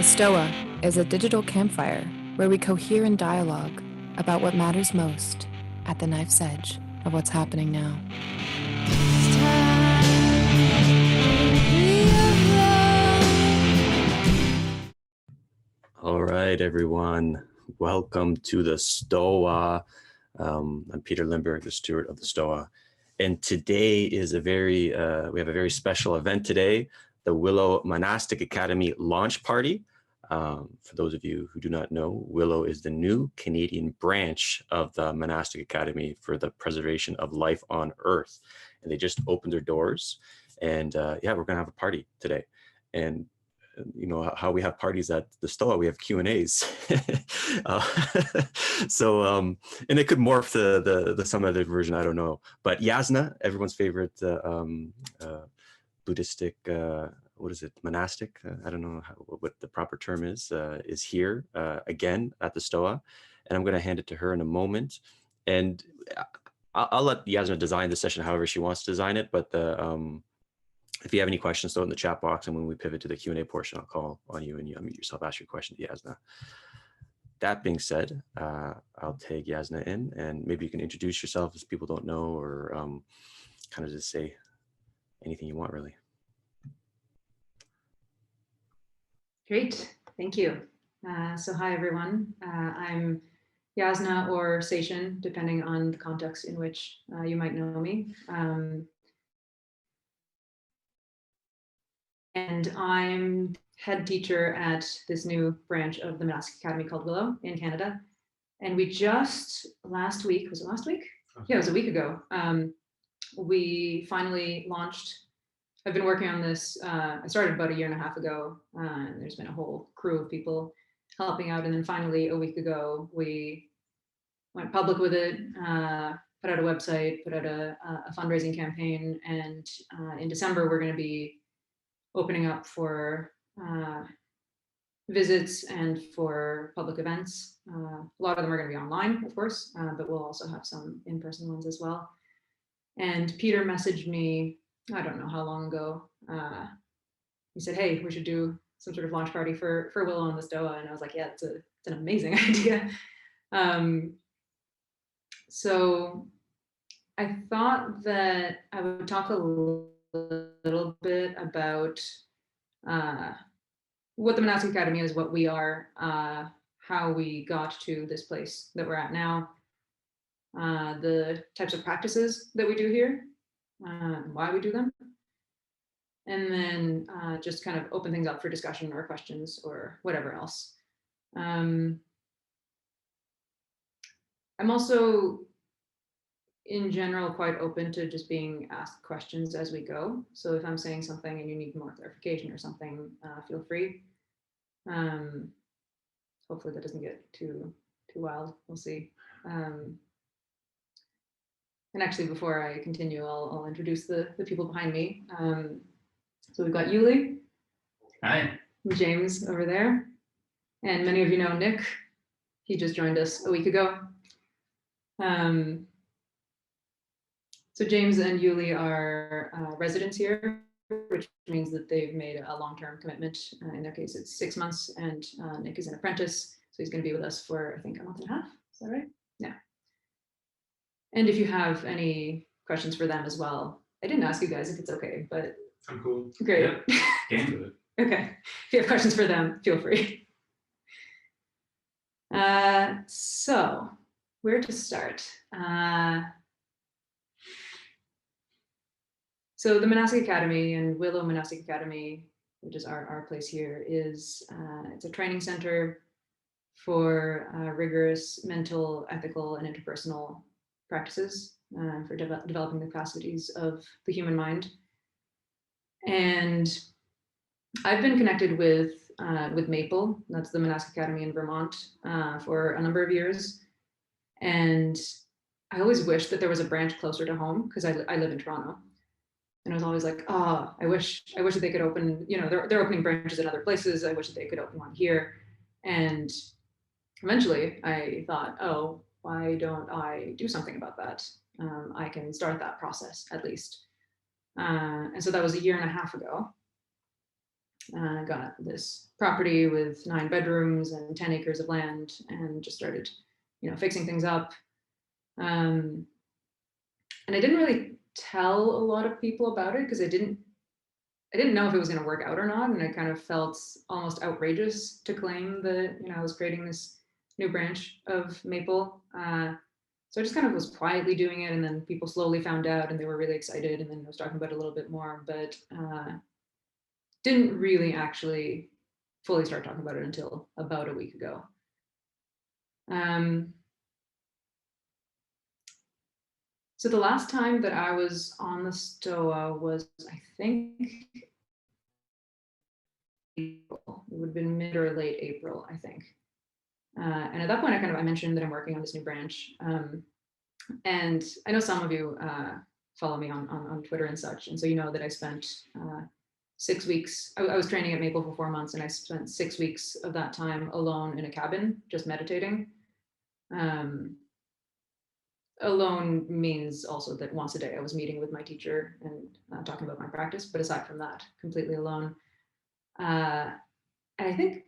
Stoa is a digital campfire where we cohere in dialogue about what matters most at the knife's edge of what's happening now. All right, everyone. Welcome to the Stoa. I'm Peter Lindbergh, the steward of the Stoa. And today is we have a very special event today, the Willow Monastic Academy launch party. For those of you who do not know, Willow is the new Canadian branch of the Monastic Academy for the preservation of life on Earth. And they just opened their doors. And yeah, we're gonna have a party today. And you know how we have parties at the Stoa, we have Q&As. And it could morph the some other version, I don't know. But Yasna, everyone's favorite Buddhistic, what is it, monastic? I don't know what the proper term is here again at the Stoa. And I'm gonna hand it to her in a moment. And I'll let Yasna design the session however she wants to design it, but if you have any questions, throw it in the chat box, and when we pivot to the Q&A portion, I'll call on you and you unmute yourself, ask your question to Yasna. That being said, I'll tag Yasna in, and maybe you can introduce yourself as people don't know, or kind of just say anything you want, really. Great, thank you. So hi, everyone. I'm Yasna or Seishin, depending on the context in which you might know me. And I'm head teacher at this new branch of the Monastic Academy called Willow in Canada. And we just last week, was it last week? Yeah, it was a week ago. We finally launched. I've been working on this. I started about 1.5 years ago, and there's been a whole crew of people helping out. And then finally, a week ago, we went public with it, put out a website, put out a fundraising campaign. And in December, we're going to be opening up for visits and for public events. A lot of them are going to be online, of course, but we'll also have some in-person ones as well. And Peter messaged me, I don't know how long ago. He said, hey, we should do some sort of launch party for Willow and the Stoa. And I was like, yeah, it's an amazing idea. So I thought that I would talk a little bit about what the Monastic Academy is, what we are, how we got to this place that we're at now, the types of practices that we do here, why we do them, and then just kind of open things up for discussion or questions or whatever else. I'm also, in general, quite open to just being asked questions as we go. So if I'm saying something and you need more clarification or something, feel free. Hopefully that doesn't get too wild. We'll see. And actually, before I continue, I'll introduce the people behind me. So we've got Yuli. Hi. James over there. And many of you know Nick. He just joined us a week ago. So James and Yuli are residents here, which means that they've made a long-term commitment. In their case, it's 6 months, and Nick is an apprentice, so he's going to be with us for, I think, 1.5 months. Is that right? Yeah. And if you have any questions for them as well, I didn't ask you guys if it's okay, but I'm cool. Great. Yep. Can't do it. Okay. If you have questions for them, feel free. So where to start? So the Monastic Academy and Willow Monastic Academy, which is our place here, is it's a training center for rigorous mental, ethical, and interpersonal practices for developing the capacities of the human mind. And I've been connected with Maple, that's the Monastic Academy in Vermont, for a number of years. And I always wished that there was a branch closer to home because I live in Toronto. And I was always like, oh, I wish that they could open, you know, they're opening branches in other places. I wish that they could open one here. And eventually I thought, oh, why don't I do something about that? I can start that process at least. And so that was 1.5 years ago. got this property with 9 bedrooms and 10 acres of land, and just started, fixing things up. And I didn't really tell a lot of people about it because I didn't know if it was going to work out or not, and I kind of felt almost outrageous to claim that I was creating this new branch of Maple. So I just kind of was quietly doing it, and then people slowly found out, and they were really excited, and then I was talking about it a little bit more, but didn't really actually fully start talking about it until about a week ago. So the last time that I was on the Stoa was, I think, April. It would have been mid or late April, I think. And at that point, I mentioned that I'm working on this new branch. And I know some of you follow me on Twitter and such. And so you know that I spent 6 weeks, I was training at Maple for 4 months, and I spent 6 weeks of that time alone in a cabin, just meditating. Alone means also that once a day I was meeting with my teacher and talking about my practice, but aside from that, completely alone. And I think,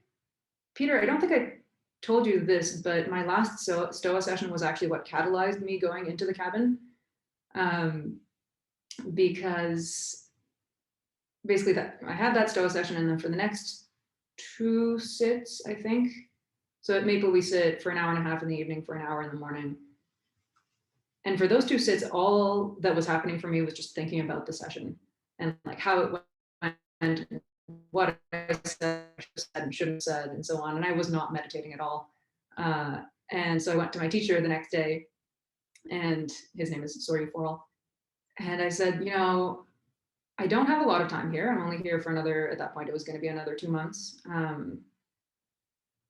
Peter, I don't think I told you this, but my last Stoa session was actually what catalyzed me going into the cabin. Because basically I had that Stoa session, and then for the next 2 sits, I think. So at Maple, we sit for an hour and a half in the evening, for an hour in the morning. And for those 2 sits, all that was happening for me was just thinking about the session and like how it went, and what I said and shouldn't have said, and so on. And I was not meditating at all. And so I went to my teacher the next day, and his name is Sori Foral. And I said, I don't have a lot of time here. I'm only here for at that point, it was going to be another 2 months.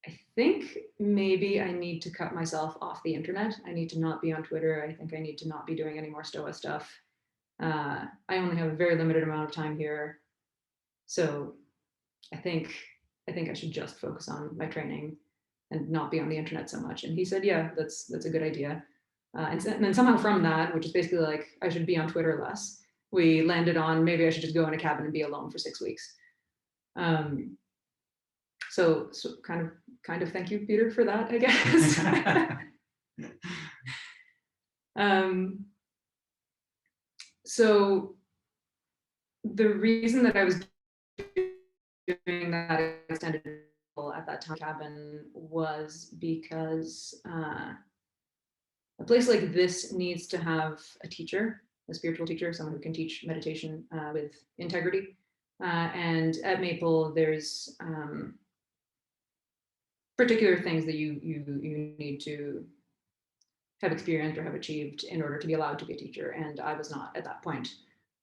I think maybe I need to cut myself off the internet. I need to not be on Twitter. I think I need to not be doing any more Stoa stuff. I only have a very limited amount of time here. So I think I should just focus on my training and not be on the internet so much. And he said, yeah, that's a good idea. And then somehow from that, which is basically like I should be on Twitter less, we landed on maybe I should just go in a cabin and be alone for 6 weeks. So kind of thank you, Peter, for that, I guess. So the reason that I was doing that extended at that time cabin was because a place like this needs to have a teacher, a spiritual teacher, someone who can teach meditation with integrity. And at Maple, there's particular things that you need to have experienced or have achieved in order to be allowed to be a teacher. And I was not at that point.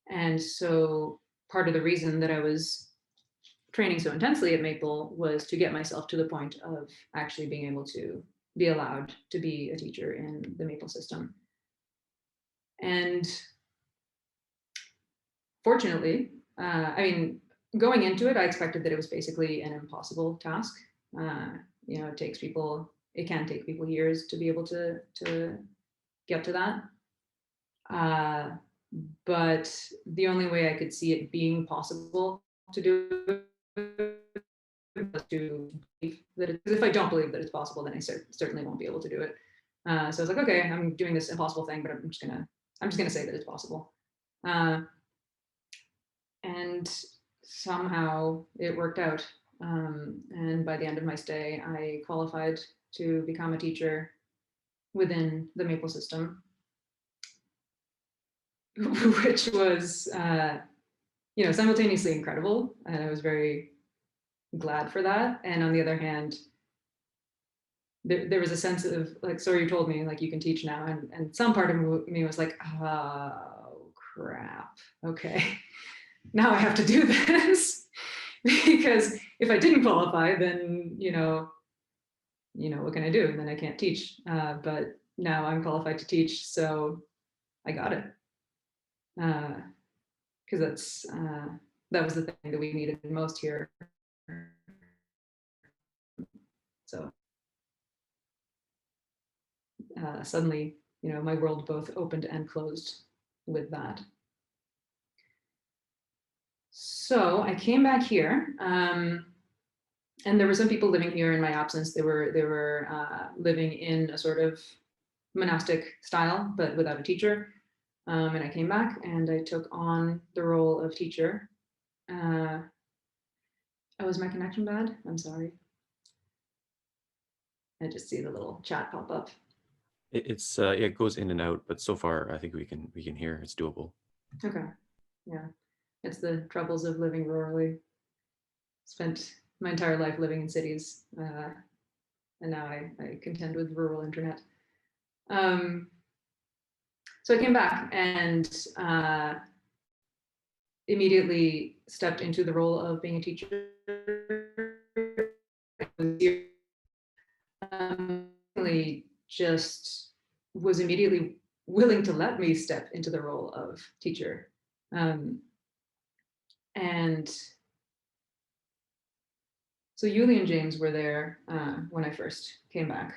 And so part of the reason that I was training so intensely at Maple was to get myself to the point of actually being able to be allowed to be a teacher in the Maple system. And fortunately, going into it, I expected that it was basically an impossible task. It can take people years to be able to get to that. But the only way I could see it being possible to do it was to believe that if I don't believe that it's possible, then I certainly won't be able to do it. So I was like, okay, I'm doing this impossible thing, but I'm just gonna say that it's possible. And somehow it worked out. And by the end of my stay, I qualified to become a teacher within the Maple system, which was, simultaneously incredible. And I was very glad for that. And on the other hand, there was a sense of like, so you told me like, you can teach now. And some part of me was like, oh crap. Okay. Now I have to do this. Because if I didn't qualify, then, what can I do? And then I can't teach. But now I'm qualified to teach, so I got it. Because that was the thing that we needed most here. So suddenly, my world both opened and closed with that. So I came back here, and there were some people living here in my absence. They were living in a sort of monastic style, but without a teacher. And I came back and I took on the role of teacher. Oh, is my connection bad? I'm sorry. I just see the little chat pop up. It's yeah, it goes in and out, but so far I think we can hear. It's doable. Okay, yeah, it's the troubles of living rurally. Spent my entire life living in cities, and now I contend with rural internet. So I came back and immediately stepped into the role of being a teacher. Just was immediately willing to let me step into the role of teacher. And so Yuli and James were there when I first came back,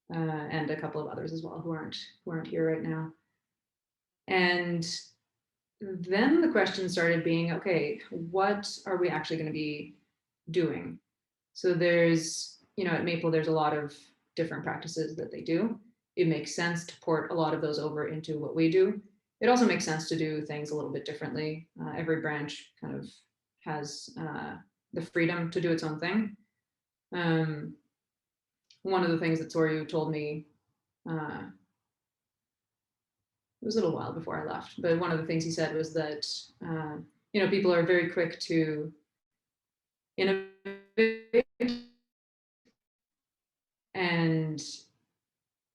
and a couple of others as well who aren't here right now. And then the question started being, okay, what are we actually going to be doing? So there's, at Maple, there's a lot of different practices that they do. It makes sense to port a lot of those over into what we do. It also makes sense to do things a little bit differently. Every branch kind of has the freedom to do its own thing. One of the things that Soryu told me, it was a little while before I left, but one of the things he said was that, people are very quick to innovate, and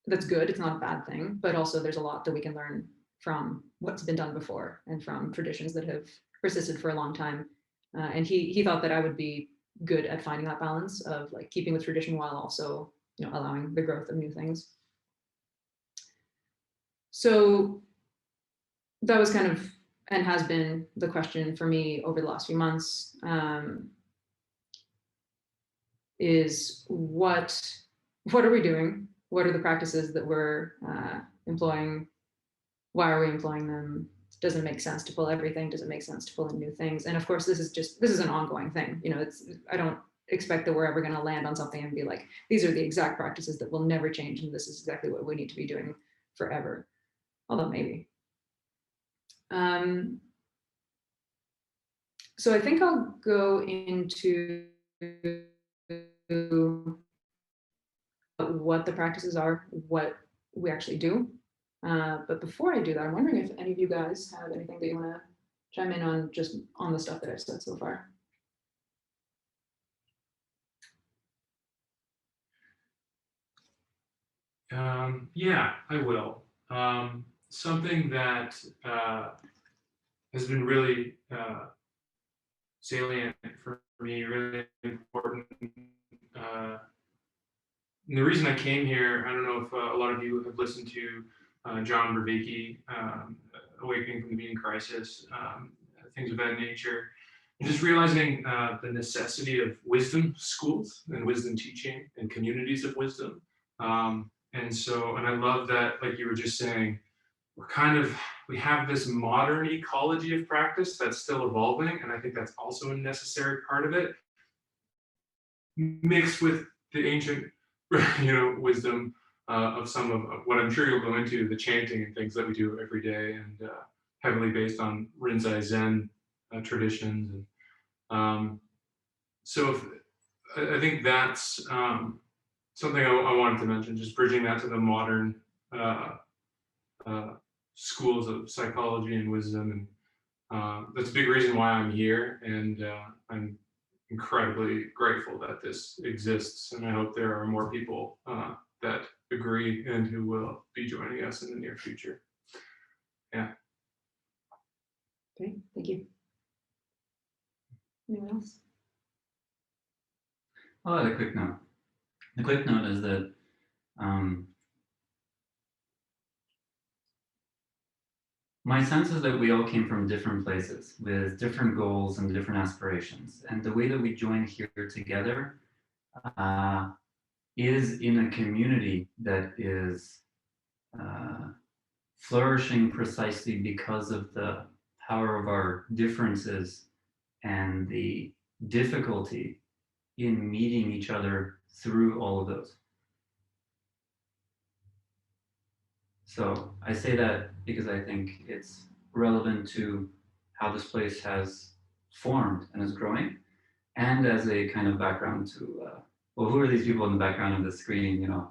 that's good. It's not a bad thing, but also there's a lot that we can learn from what's been done before and from traditions that have persisted for a long time. And he thought that I would be good at finding that balance of like keeping with tradition while also, allowing the growth of new things. So that was kind of, and has been, the question for me over the last few months, is what are we doing? What are the practices that we're employing? Why are we employing them? Does it make sense to pull everything? Does it make sense to pull in new things? And of course, this is an ongoing thing. I don't expect that we're ever going to land on something and be like, these are the exact practices that will never change, and this is exactly what we need to be doing forever. Although maybe. So I think I'll go into what the practices are, what we actually do. But before I do that, I'm wondering if any of you guys have anything that you want to chime in on, just on the stuff that I've said so far. Yeah, I will. Something that has been really salient for me, really important. And the reason I came here, I don't know if a lot of you have listened to John Vervaeke, Awakening from the Meaning Crisis, things of that nature. And just realizing the necessity of wisdom schools and wisdom teaching and communities of wisdom. And I love that, like you were just saying, we have this modern ecology of practice that's still evolving, and I think that's also a necessary part of it, mixed with the ancient, wisdom of some of what I'm sure you'll go into, the chanting and things that we do every day, and heavily based on Rinzai Zen traditions. And I think that's something I wanted to mention, just bridging that to the modern schools of psychology and wisdom. And that's a big reason why I'm here. And I'm incredibly grateful that this exists. And I hope there are more people that agree and who will be joining us in the near future. Yeah. Okay, thank you. Anyone else? I'll add a quick note. The quick note is that my sense is that we all came from different places with different goals and different aspirations. And the way that we join here together is in a community that is flourishing precisely because of the power of our differences and the difficulty in meeting each other through all of those. So I say that because I think it's relevant to how this place has formed and is growing, and as a kind of background to, well, who are these people in the background of the screen, you know?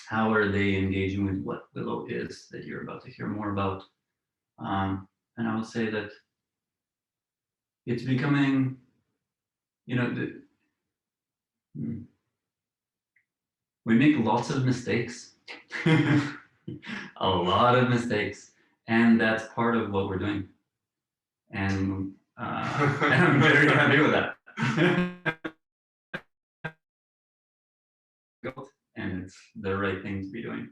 How are they engaging with what Willow is that you're about to hear more about? And I would say that it's becoming, you know, we make lots of mistakes, a lot of mistakes, and that's part of what we're doing. And I'm very happy with that. And it's the right thing to be doing.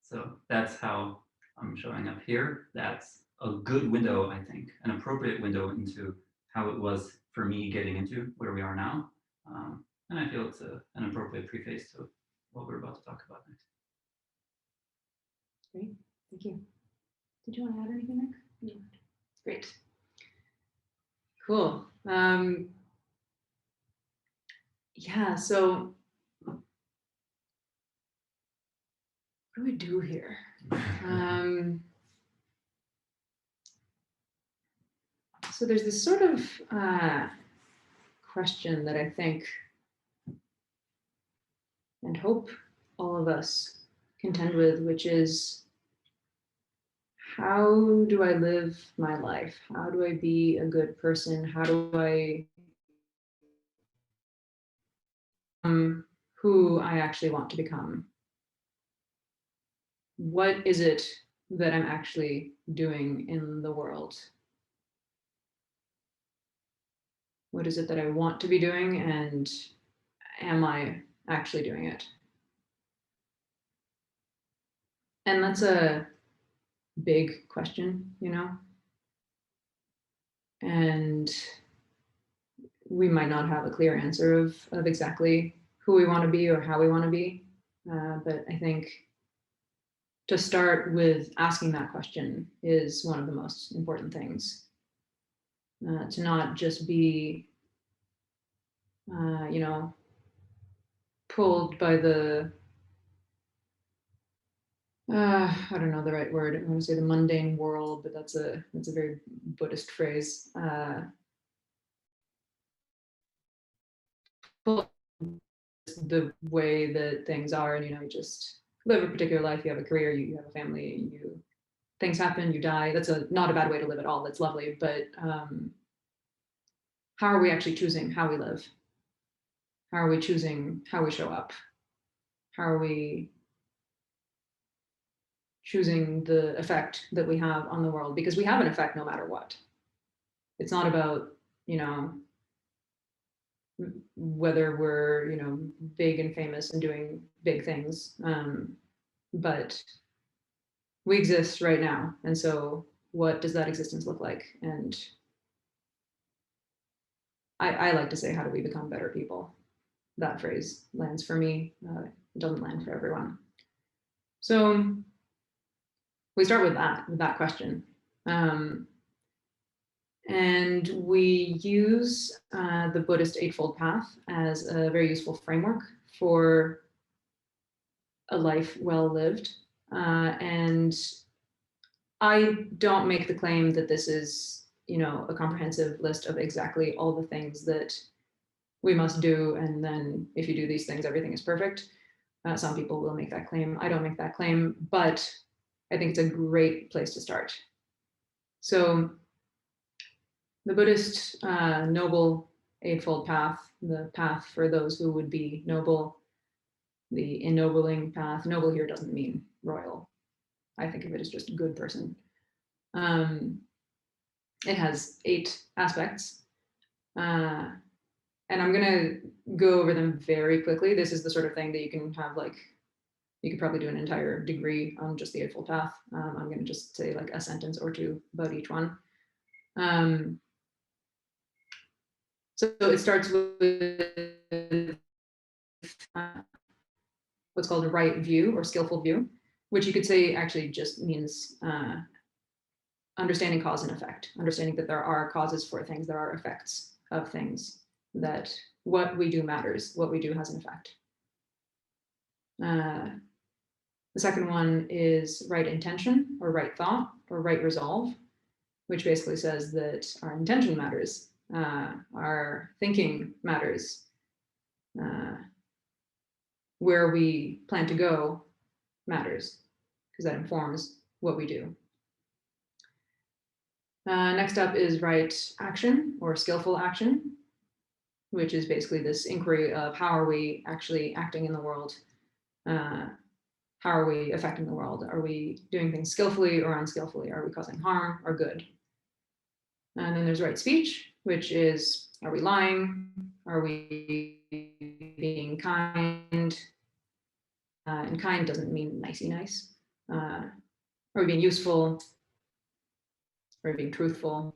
So that's how I'm showing up here. That's a good window, I think, an appropriate window into how it was for me getting into where we are now. And I feel it's an appropriate preface to what we're about to talk about next. Great, thank you. Did you want to add anything, Nick? No. Great. Cool. Yeah, so what do we do here? So there's this sort of question that I think and hope all of us contend with, which is, how do I live my life? How do I be a good person? How do I become who I actually want to become? What is it that I'm actually doing in the world? What is it that I want to be doing, and am I actually doing it? And that's a big question, you know? And we might not have a clear answer of exactly who we want to be or how we want to be. But I think to start with asking that question is one of the most important things. To not just be, you know, pulled by the, I don't know the right word. I want to say the mundane world, but that's a very Buddhist phrase. The way that things are, and you know, you just live a particular life. You have a career, you have a family, things happen, you die. That's not a bad way to live at all. That's lovely, but how are we actually choosing how we live? How are we choosing how we show up? How are we choosing the effect that we have on the world? Because we have an effect no matter what. It's not about, you know, whether we're, you know, big and famous and doing big things, but we exist right now. And so what does that existence look like? And I like to say, how do we become better people? That phrase lands for me. It doesn't land for everyone. So we start with that question. And we use the Buddhist Eightfold Path as a very useful framework for a life well lived. And I don't make the claim that this is, you know, a comprehensive list of exactly all the things that we must do, and then if you do these things, everything is perfect. Some people will make that claim. I don't make that claim, but I think it's a great place to start. So the Buddhist Noble Eightfold Path, the path for those who would be noble, the ennobling path. Noble here doesn't mean royal. I think of it as just a good person. It has 8 aspects. And I'm gonna go over them very quickly. This is the sort of thing that you can have, like, you could probably do an entire degree on just the Eightfold Path. I'm gonna just say like a sentence or two about each one. So it starts with what's called a right view or skillful view, which you could say actually just means understanding cause and effect, understanding that there are causes for things, there are effects of things, that what we do matters, what we do has an effect. The second one is right intention or right thought or right resolve, which basically says that our intention matters, our thinking matters, where we plan to go matters, because that informs what we do. Next up is right action or skillful action, which is basically this inquiry of how are we actually acting in the world? How are we affecting the world? Are we doing things skillfully or unskillfully? Are we causing harm or good? And then there's right speech, which is, are we lying? Are we being kind? And kind doesn't mean nicey nice. Are we being useful? Are we being truthful?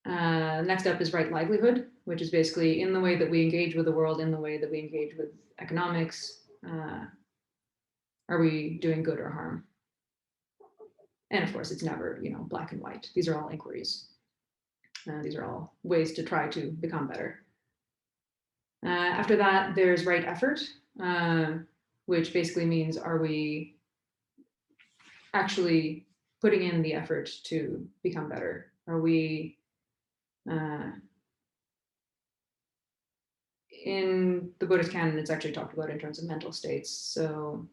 Next up is right livelihood, which is basically in the way that we engage with the world, in the way that we engage with economics. Are we doing good or harm? And of course, it's never, black and white. These are all inquiries. These are all ways to try to become better. After that, there's right effort, which basically means, are we actually putting in the effort to become better? Are we, in the Buddhist canon, it's actually talked about in terms of mental states. So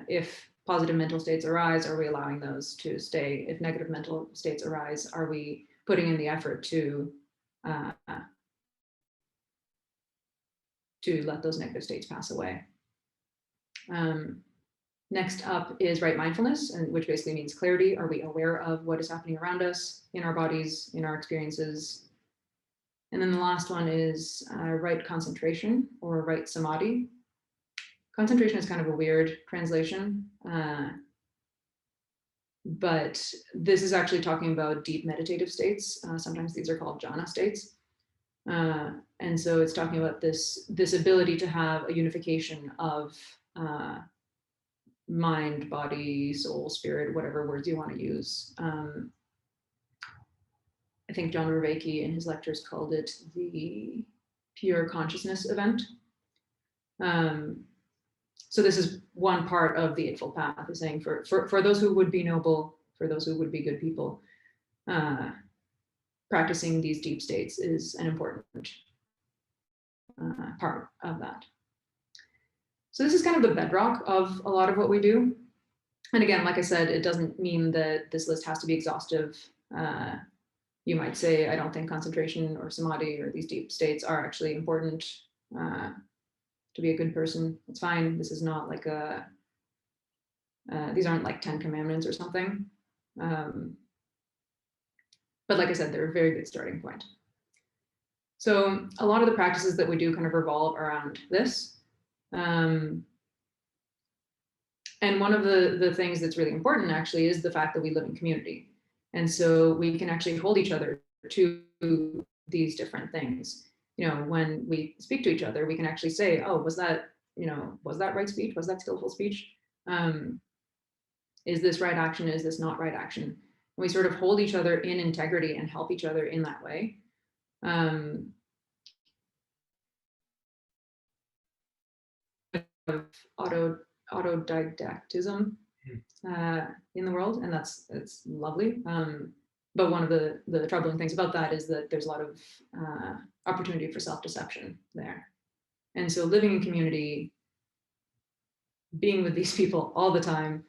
if positive mental states arise, are we allowing those to stay? If negative mental states arise, are we putting in the effort to let those negative states pass away? Next up is right mindfulness, and which basically means clarity. Are we aware of what is happening around us, in our bodies, in our experiences? And then the last one is right concentration or right samadhi. Concentration is kind of a weird translation, but this is actually talking about deep meditative states. Sometimes these are called jhana states. And so it's talking about this ability to have a unification of mind, body, soul, spirit, whatever words you want to use. I think John Vervaeke in his lectures called it the pure consciousness event. So this is one part of the Eightfold Path, is saying for those who would be noble, for those who would be good people, practicing these deep states is an important part of that. So this is kind of the bedrock of a lot of what we do. And again, like I said, it doesn't mean that this list has to be exhaustive. You might say, I don't think concentration or samadhi or these deep states are actually important to be a good person. It's fine. This is not like these aren't like 10 commandments or something. But like I said, they're a very good starting point. So a lot of the practices that we do kind of revolve around this. And one of the things that's really important actually is the fact that we live in community. And so we can actually hold each other to these different things. When we speak to each other, we can actually say, oh, was that right speech? Was that skillful speech? Is this right action? Is this not right action? And we sort of hold each other in integrity and help each other in that way. Of autodidactism in the world, and it's lovely. But one of the troubling things about that is that there's a lot of opportunity for self-deception there. And so living in community, being with these people all the time,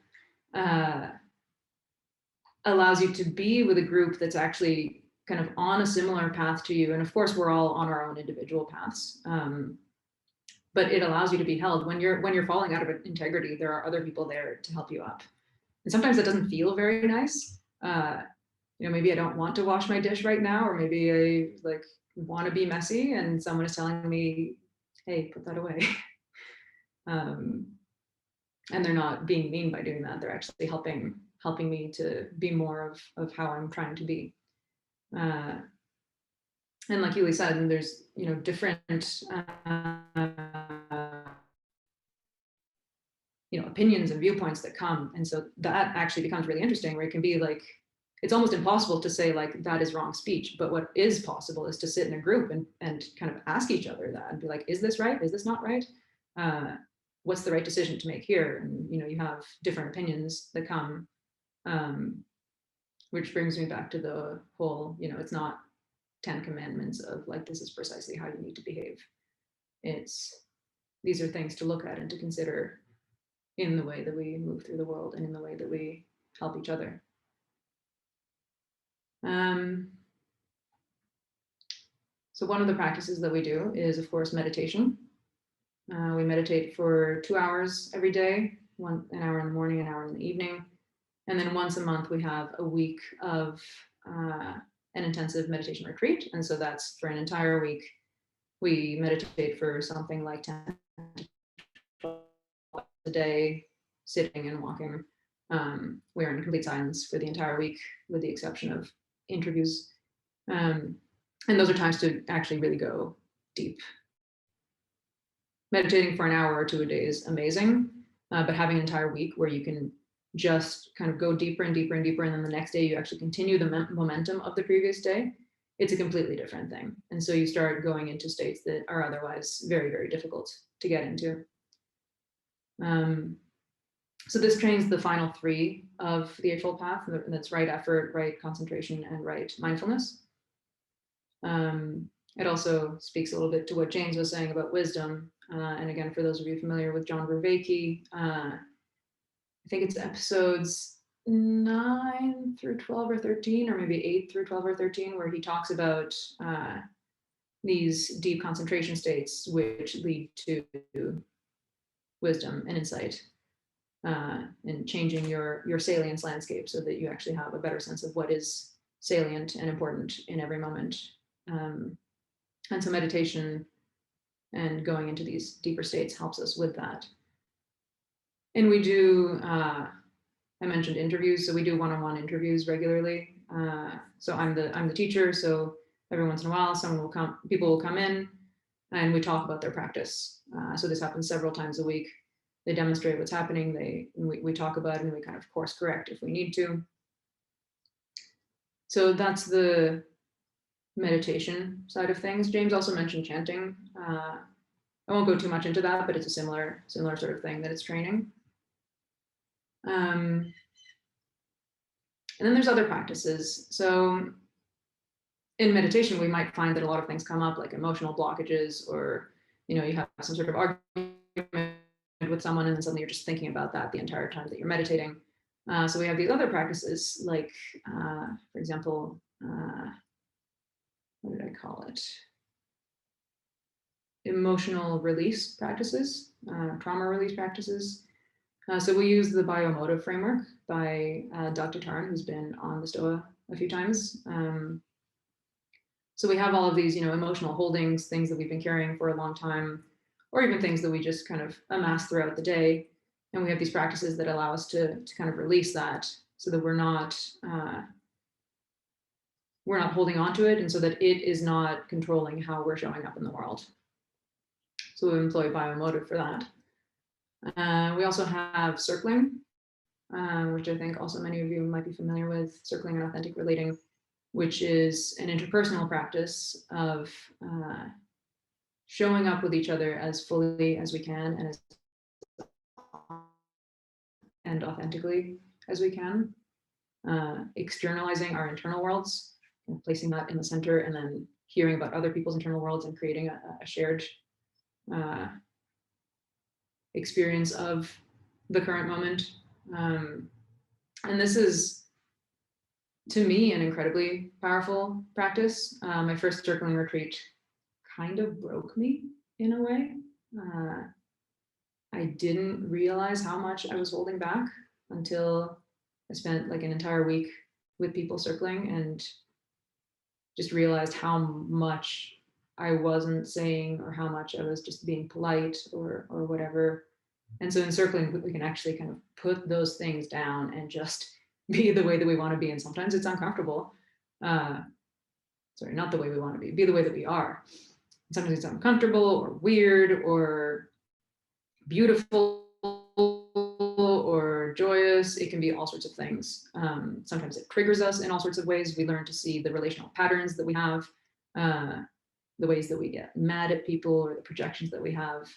allows you to be with a group that's actually kind of on a similar path to you. And of course, we're all on our own individual paths. But it allows you to be held when you're falling out of integrity. There are other people there to help you up, and sometimes that doesn't feel very nice. Maybe I don't want to wash my dish right now, or maybe I want to be messy, and someone is telling me, "Hey, put that away." And they're not being mean by doing that. They're actually helping me to be more of how I'm trying to be. And like Yuli said, there's different opinions and viewpoints that come. And so that actually becomes really interesting, where it can be like, it's almost impossible to say like that is wrong speech, but what is possible is to sit in a group and kind of ask each other that and be like, is this right? Is this not right? What's the right decision to make here? And you have different opinions that come, which brings me back to the whole, it's not 10 commandments of like, this is precisely how you need to behave. These are things to look at and to consider in the way that we move through the world and in the way that we help each other. So one of the practices that we do is, of course, meditation. We meditate for 2 hours every day, an hour in the morning, an hour in the evening. And then once a month, we have a week of an intensive meditation retreat. And so that's for an entire week. We meditate for something like 10 to 12 a day, sitting and walking. We are in complete silence for the entire week, with the exception of interviews. And those are times to actually really go deep. Meditating for an hour or 2 a day is amazing, but having an entire week where you can just kind of go deeper and deeper and deeper, and then the next day you actually continue the momentum of the previous day, it's a completely different thing. And so you start going into states that are otherwise very, very difficult to get into. So this trains the final 3 of the Eightfold Path. That's right effort, right concentration, and right mindfulness. It also speaks a little bit to what James was saying about wisdom. And again, for those of you familiar with John Vervaeke, I think it's episodes 9 through 12 or 13, or maybe 8 through 12 or 13, where he talks about these deep concentration states, which lead to wisdom and insight, and changing your salience landscape so that you actually have a better sense of what is salient and important in every moment. And so meditation and going into these deeper states helps us with that. And we do, I mentioned interviews, so we do one-on-one interviews regularly. So I'm the teacher, so every once in a while people will come in and we talk about their practice. So this happens several times a week. They demonstrate what's happening, we talk about it, and we kind of course correct if we need to. So that's the meditation side of things. James also mentioned chanting. I won't go too much into that, but it's a similar sort of thing that it's training. And then there's other practices. So in meditation, we might find that a lot of things come up, like emotional blockages, or you have some sort of argument with someone, and then suddenly you're just thinking about that the entire time that you're meditating. So we have these other practices, like, for example, what did I call it? Emotional release practices, trauma release practices. So we use the biomotive framework by Dr. Tarn, who's been on the Stoa a few times. So we have all of these, emotional holdings, things that we've been carrying for a long time, or even things that we just kind of amass throughout the day. And we have these practices that allow us to kind of release that, so that we're not holding on to it, and so that it is not controlling how we're showing up in the world. So we employ biomotive for that. We also have circling, which I think also many of you might be familiar with, circling and authentic relating, which is an interpersonal practice of showing up with each other as fully as we can and authentically as we can, externalizing our internal worlds and placing that in the center, and then hearing about other people's internal worlds and creating a shared experience of the current moment. And this is, to me, an incredibly powerful practice. My first circling retreat kind of broke me in a way. I didn't realize how much I was holding back until I spent like an entire week with people circling, and just realized how much I wasn't saying, or how much I was just being polite or whatever. And so in circling, we can actually kind of put those things down and just be the way that we want to be. And sometimes it's uncomfortable. Sorry, not the way we want to be the way that we are. Sometimes it's uncomfortable or weird or beautiful purpose. It can be all sorts of things. Sometimes it triggers us in all sorts of ways. We learn to see the relational patterns that we have, the ways that we get mad at people, or the projections that we have.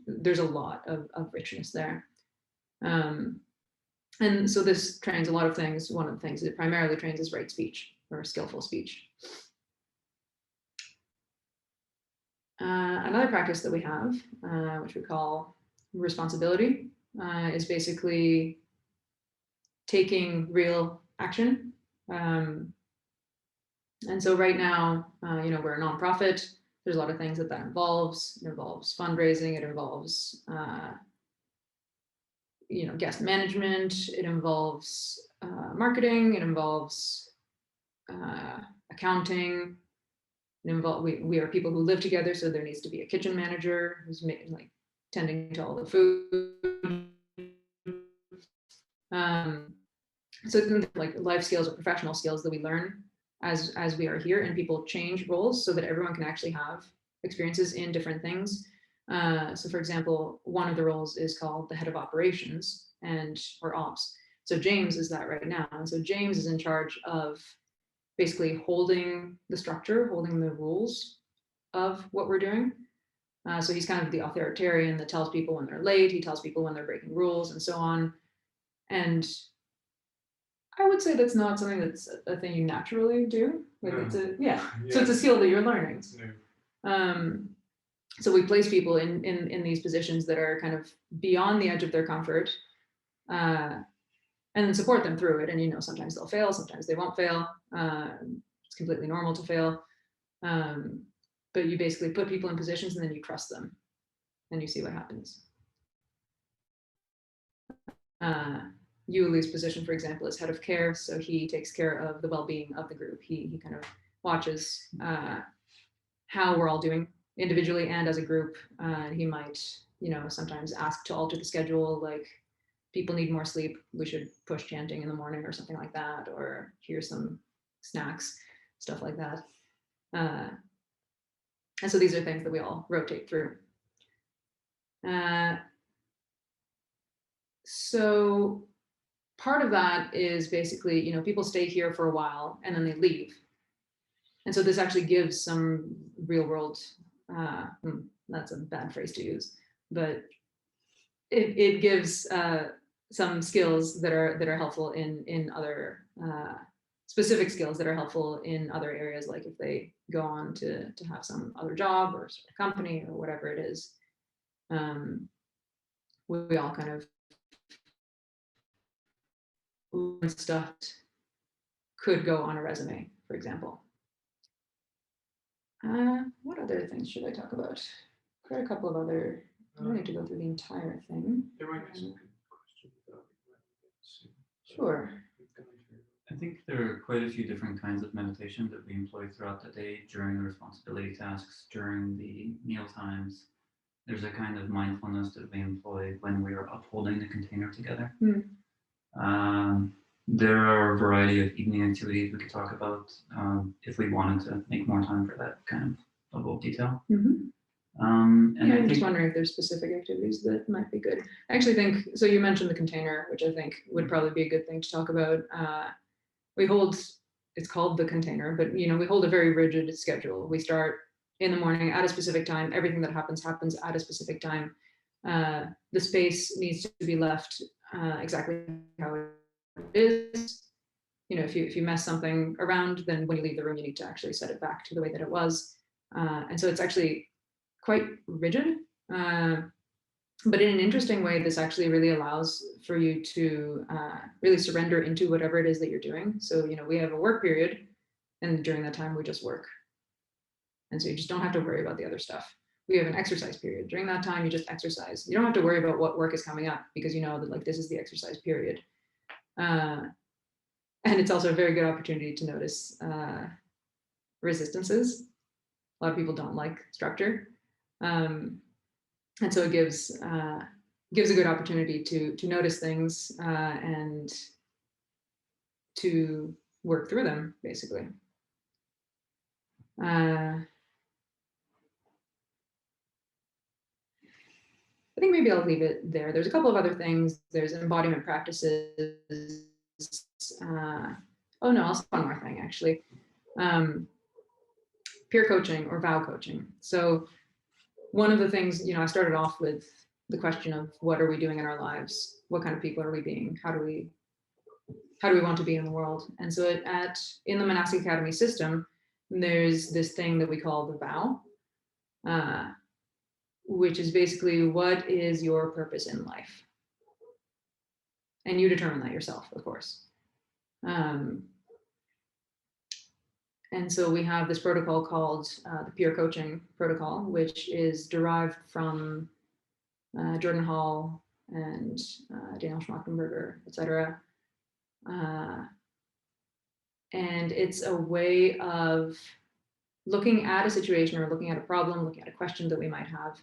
There's a lot of richness there. And so this trains a lot of things. One of the things it primarily trains is right speech, or skillful speech. Another practice that we have, which we call responsibility, is basically taking real action. And so right now, we're a nonprofit. There's a lot of things that involves. It involves fundraising. It involves, guest management. It involves marketing. It involves accounting. We are people who live together, so there needs to be a kitchen manager who's tending to all the food. So like life skills or professional skills that we learn as we are here, and people change roles so that everyone can actually have experiences in different things. So for example, one of the roles is called the head of operations or ops. So James is that right now. And so James is in charge of basically holding the structure, holding the rules of what we're doing. So he's kind of the authoritarian that tells people when they're late. He tells people when they're breaking rules and so on. And I would say that's not something that's a thing you naturally do. Like Yeah. So it's a skill that you're learning. Yeah. So we place people in these positions that are kind of beyond the edge of their comfort, and then support them through it. And sometimes they'll fail, sometimes they won't fail. It's completely normal to fail. But you basically put people in positions and then you trust them and you see what happens. Yuli's position, for example, is head of care. So he takes care of the well-being of the group. He kind of watches how we're all doing individually and as a group. He might, sometimes ask to alter the schedule, like people need more sleep, we should push chanting in the morning or something like that, or here's some snacks, stuff like that. And so these are things that we all rotate through. So part of that is basically, people stay here for a while and then they leave. And so this actually gives some real world, that's a bad phrase to use, but it gives some skills that are helpful in other specific skills that are helpful in other areas, like if they go on to have some other job or sort of company or whatever it is. We all kind of learn stuff that could go on a resume, for example. What other things should I talk about? Quite a couple of other. I don't need to go through the entire thing. There might be some good questions about it. Sure. I think there are quite a few different kinds of meditation that we employ throughout the day, during the responsibility tasks, during the meal times. There's a kind of mindfulness that we employ when we are upholding the container together. There are a variety of evening activities we could talk about if we wanted to make more time for that kind of level of detail. And I'm just wondering if there's specific activities that might be good. I actually think, so you mentioned the container, which I think would probably be a good thing to talk about. It's called the container, but we hold a very rigid schedule. We start in the morning at a specific time. Everything that happens at a specific time. The space needs to be left exactly how it is. If you mess something around, then when you leave the room, you need to actually set it back to the way that it was. And so it's actually quite rigid, but in an interesting way, this actually really allows for you to really surrender into whatever it is that you're doing. So, we have a work period, and during that time, we just work. And so you just don't have to worry about the other stuff. We have an exercise period. During that time, you just exercise. You don't have to worry about what work is coming up, because you know that this is the exercise period. And it's also a very good opportunity to notice resistances. A lot of people don't like structure. And so it gives a good opportunity to notice things and to work through them, basically. I think maybe I'll leave it there. There's a couple of other things. There's embodiment practices. Oh no, I'll say one more thing actually. Peer coaching or vow coaching. So one of the things, I started off with the question of what are we doing in our lives? What kind of people are we being? How do we want to be in the world? And so in the Monastic Academy system, there's this thing that we call the vow, which is basically what is your purpose in life? And you determine that yourself, of course. And so we have this protocol called the peer coaching protocol, which is derived from Jordan Hall and Daniel Schmachtenberger, et cetera. And it's a way of looking at a situation or looking at a problem, looking at a question that we might have,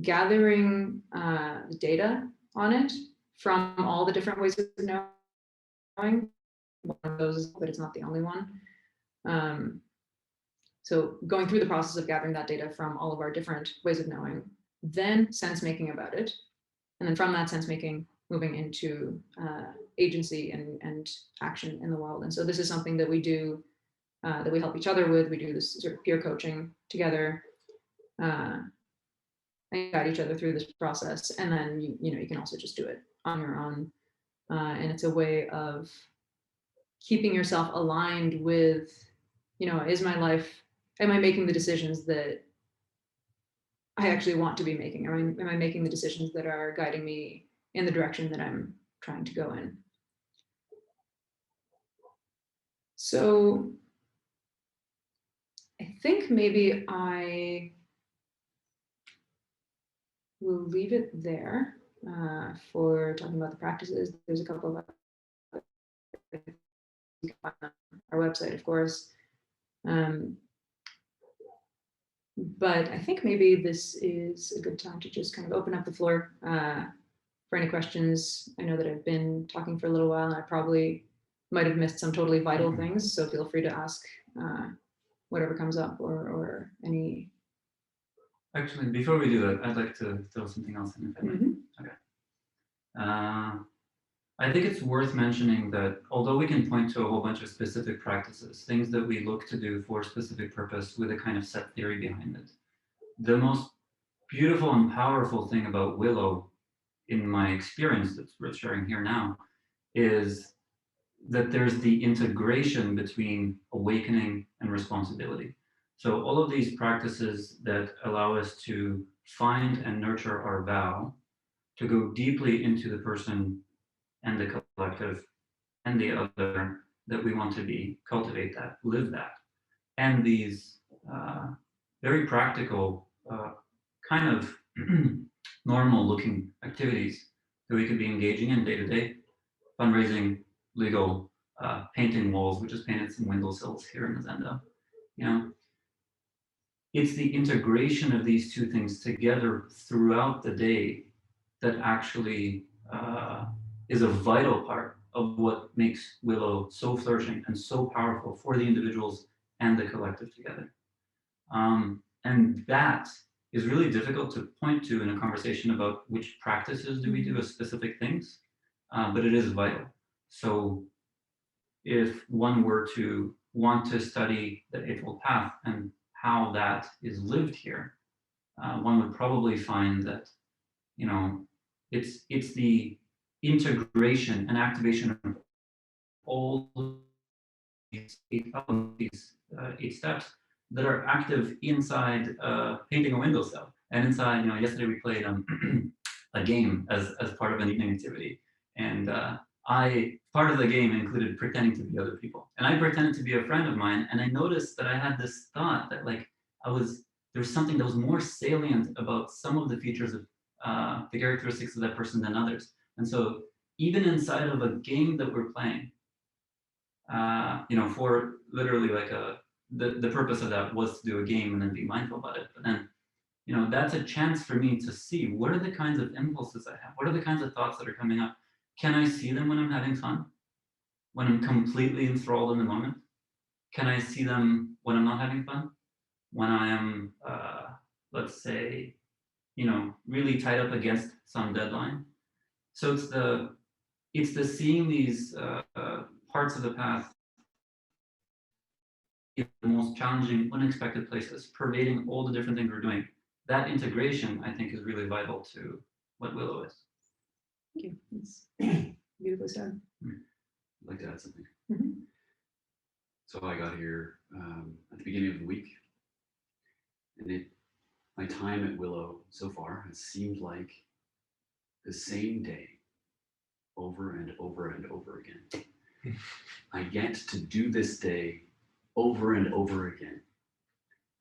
gathering the data on it from all the different ways of knowing. One of those, but it's not the only one. So going through the process of gathering that data from all of our different ways of knowing, then sense making about it. And then from that sense making, moving into agency and action in the world. And so this is something that we do, that we help each other with. We do this sort of peer coaching together, and guide each other through this process. And then, you can also just do it on your own. And it's a way of keeping yourself aligned with, is my life, am I making the decisions that I actually want to be making? Am I making the decisions that are guiding me in the direction that I'm trying to go in? So I think maybe I will leave it there for talking about the practices. There's a couple of our website, of course. But I think maybe this is a good time to just kind of open up the floor for any questions. I know that I've been talking for a little while and I probably might have missed some totally vital things. So feel free to ask whatever comes up or any. Actually, before we do that, I'd like to throw something else in if I may. Okay. I think it's worth mentioning that although we can point to a whole bunch of specific practices, things that we look to do for a specific purpose with a kind of set theory behind it, the most beautiful and powerful thing about Willow, in my experience that's worth sharing here now, is that there's the integration between awakening and responsibility. So all of these practices that allow us to find and nurture our vow, to go deeply into the person and the collective and the other that we want to be, cultivate that, live that. And these very practical, kind of normal looking activities that we could be engaging in day to day, fundraising, legal, painting walls. We just painted some windowsills here in the Zendo. It's the integration of these two things together throughout the day that actually is a vital part of what makes Willow so flourishing and so powerful for the individuals and the collective together. And that is really difficult to point to in a conversation about which practices do we do as specific things, but it is vital. So if one were to want to study the Eightfold Path and how that is lived here, one would probably find that, it's the integration and activation of all these eight steps that are active inside painting a windowsill. And inside, yesterday we played a game as part of an evening activity. And part of the game included pretending to be other people. And I pretended to be a friend of mine. And I noticed that I had this thought that there was something that was more salient about some of the features of the characteristics of that person than others. And so even inside of a game that we're playing, for literally the purpose of that was to do a game and then be mindful about it. But then, that's a chance for me to see what are the kinds of impulses I have? What are the kinds of thoughts that are coming up? Can I see them when I'm having fun? When I'm completely enthralled in the moment? Can I see them when I'm not having fun? When I am, let's say, really tied up against some deadline. So it's the seeing these parts of the path in the most challenging, unexpected places, pervading all the different things we're doing. That integration, I think, is really vital to what Willow is. Thank you. It's beautifully said. I'd like to add something. Mhm. So I got here at the beginning of the week, and my time at Willow so far has seemed like the same day over and over and over again. I get to do this day over and over again.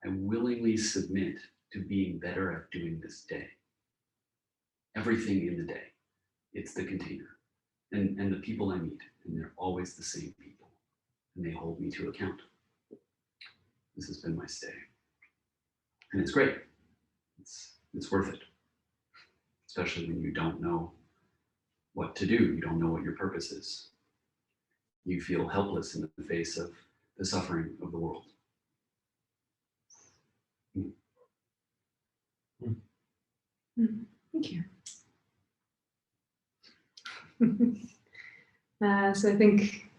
I willingly submit to being better at doing this day. Everything in the day, it's the container and the people I meet, and they're always the same people, and they hold me to account. This has been my stay, and it's great. It's worth it, especially when you don't know what to do. You don't know what your purpose is. You feel helpless in the face of the suffering of the world. Thank you. So I think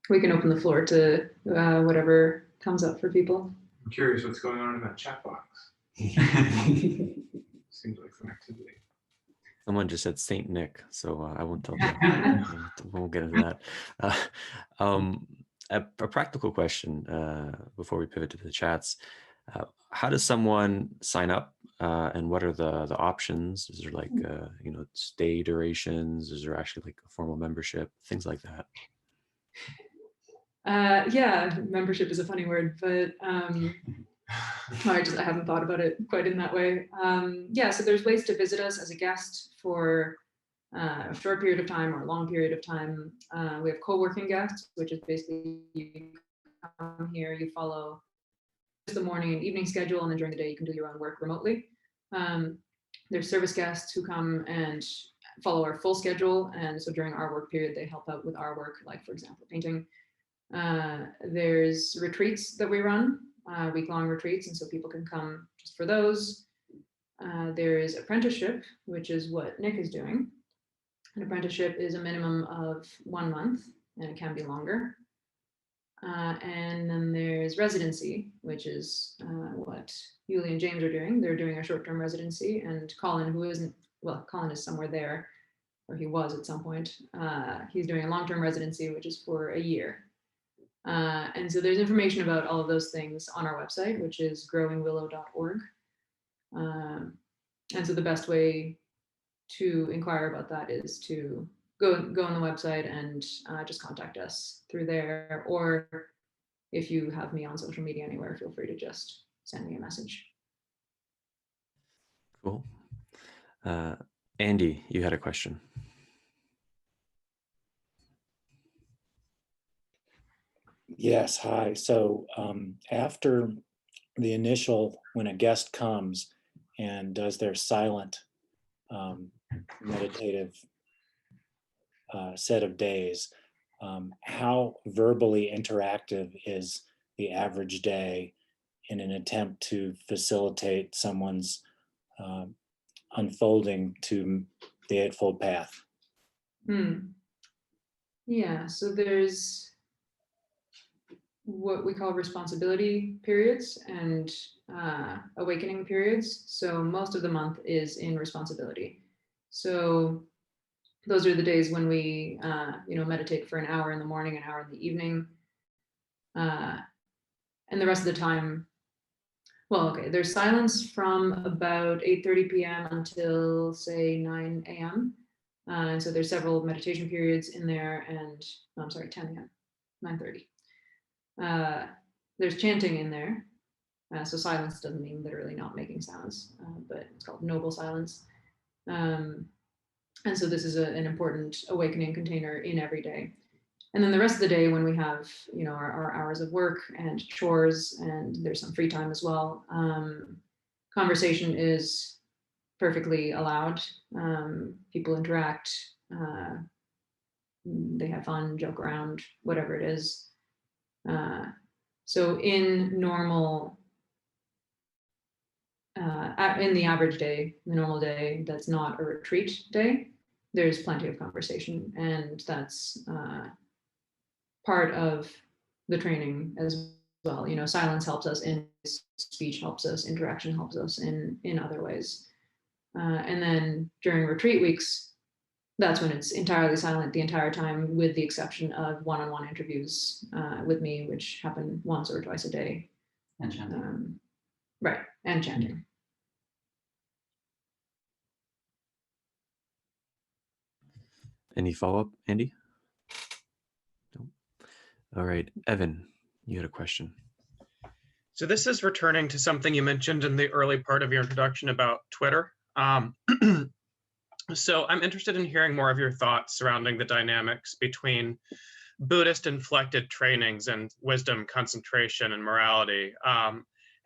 we can open the floor to whatever comes up for people. I'm curious what's going on in that chat box. Seems like some activity. Someone just said Saint Nick, so I won't tell them. We won't get into that. A practical question before we pivot to the chats. How does someone sign up, and what are the options? Is there like stay durations? Is there actually like a formal membership? Things like that. Yeah, membership is a funny word, but I haven't thought about it quite in that way. Yeah, so there's ways to visit us as a guest for a short period of time or a long period of time. We have co-working guests, which is basically you come here, you follow the morning and evening schedule, and then during the day you can do your own work remotely. There's service guests who come and follow our full schedule, and so during our work period they help out with our work, like for example painting. There's retreats that we run, week-long retreats, and so people can come just for those. There is apprenticeship, which is what Nick is doing. An apprenticeship is a minimum of 1 month, and it can be longer. And then there's residency, which is what Yuli and James are doing. They're doing a short-term residency, and Colin, Colin is somewhere there, or he was at some point. He's doing a long-term residency, which is for a year. And so there's information about all of those things on our website, which is growingwillow.org. And so the best way to inquire about that is to go on the website and just contact us through there. Or if you have me on social media anywhere, feel free to just send me a message. Cool. Andy, you had a question. Yes, hi. So after the initial, when a guest comes and does their silent meditative set of days, how verbally interactive is the average day in an attempt to facilitate someone's unfolding to the Eightfold Path? Yeah, so there's what we call responsibility periods and awakening periods. So most of the month is in responsibility. So those are the days when we meditate for an hour in the morning, an hour in the evening, and the rest of the time, there's silence from about 8:30 p.m. until say 9 a.m. And so there's several meditation periods in there, and 10 a.m., 9:30. There's chanting in there. So silence doesn't mean literally not making sounds, but it's called noble silence. And so this is an important awakening container in every day. And then the rest of the day, when we have, our hours of work and chores, and there's some free time as well, conversation is perfectly allowed. People interact, they have fun, joke around, whatever it is. So in normal in the average day, the normal day, that's not a retreat day, there's plenty of conversation, and that's part of the training as well. You know, silence helps us, and speech helps us, interaction helps us in other ways. And then during retreat weeks, that's when it's entirely silent the entire time, with the exception of one-on-one interviews with me, which happen once or twice a day. And chanting. Right, and chanting. Any follow-up, Andy? No. All right, Evan, you had a question. So this is returning to something you mentioned in the early part of your introduction about Twitter. So I'm interested in hearing more of your thoughts surrounding the dynamics between Buddhist inflected trainings and wisdom, concentration, and morality,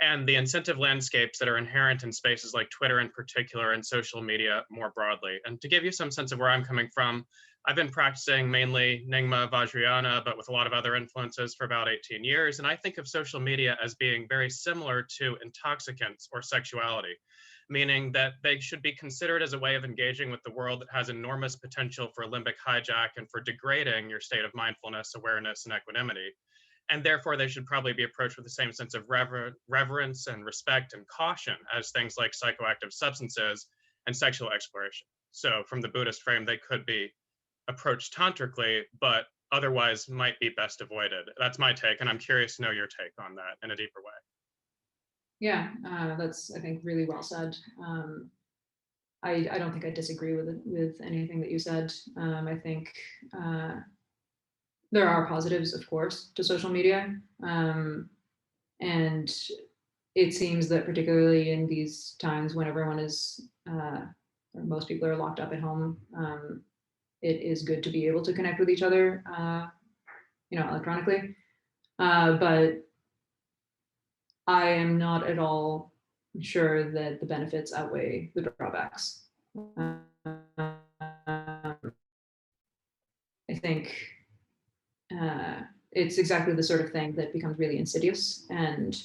and the incentive landscapes that are inherent in spaces like Twitter in particular, and social media more broadly. And to give you some sense of where I'm coming from, I've been practicing mainly Nyingma Vajrayana, but with a lot of other influences for about 18 years. And I think of social media as being very similar to intoxicants or sexuality, meaning that they should be considered as a way of engaging with the world that has enormous potential for limbic hijack and for degrading your state of mindfulness, awareness, and equanimity. And therefore, they should probably be approached with the same sense of reverence and respect and caution as things like psychoactive substances and sexual exploration. So from the Buddhist frame, they could be approached tantrically, but otherwise might be best avoided. That's my take, and I'm curious to know your take on that in a deeper way. Yeah, that's, I think, really well said. I don't think I disagree with anything that you said. I think there are positives, of course, to social media. And it seems that particularly in these times when everyone is, or most people are locked up at home, it is good to be able to connect with each other, electronically. But I am not at all sure that the benefits outweigh the drawbacks. I think it's exactly the sort of thing that becomes really insidious, and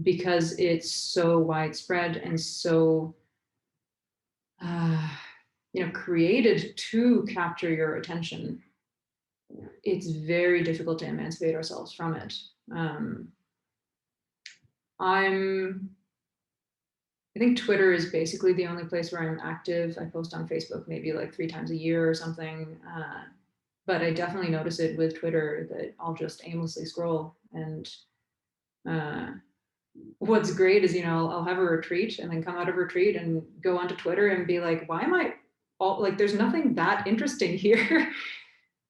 because it's so widespread and so created to capture your attention, it's very difficult to emancipate ourselves from it. I think Twitter is basically the only place where I'm active. I post on Facebook maybe like 3 times a year or something. But I definitely notice it with Twitter that I'll just aimlessly scroll. And what's great is, I'll have a retreat and then come out of retreat and go onto Twitter and be like, why am I there's nothing that interesting here.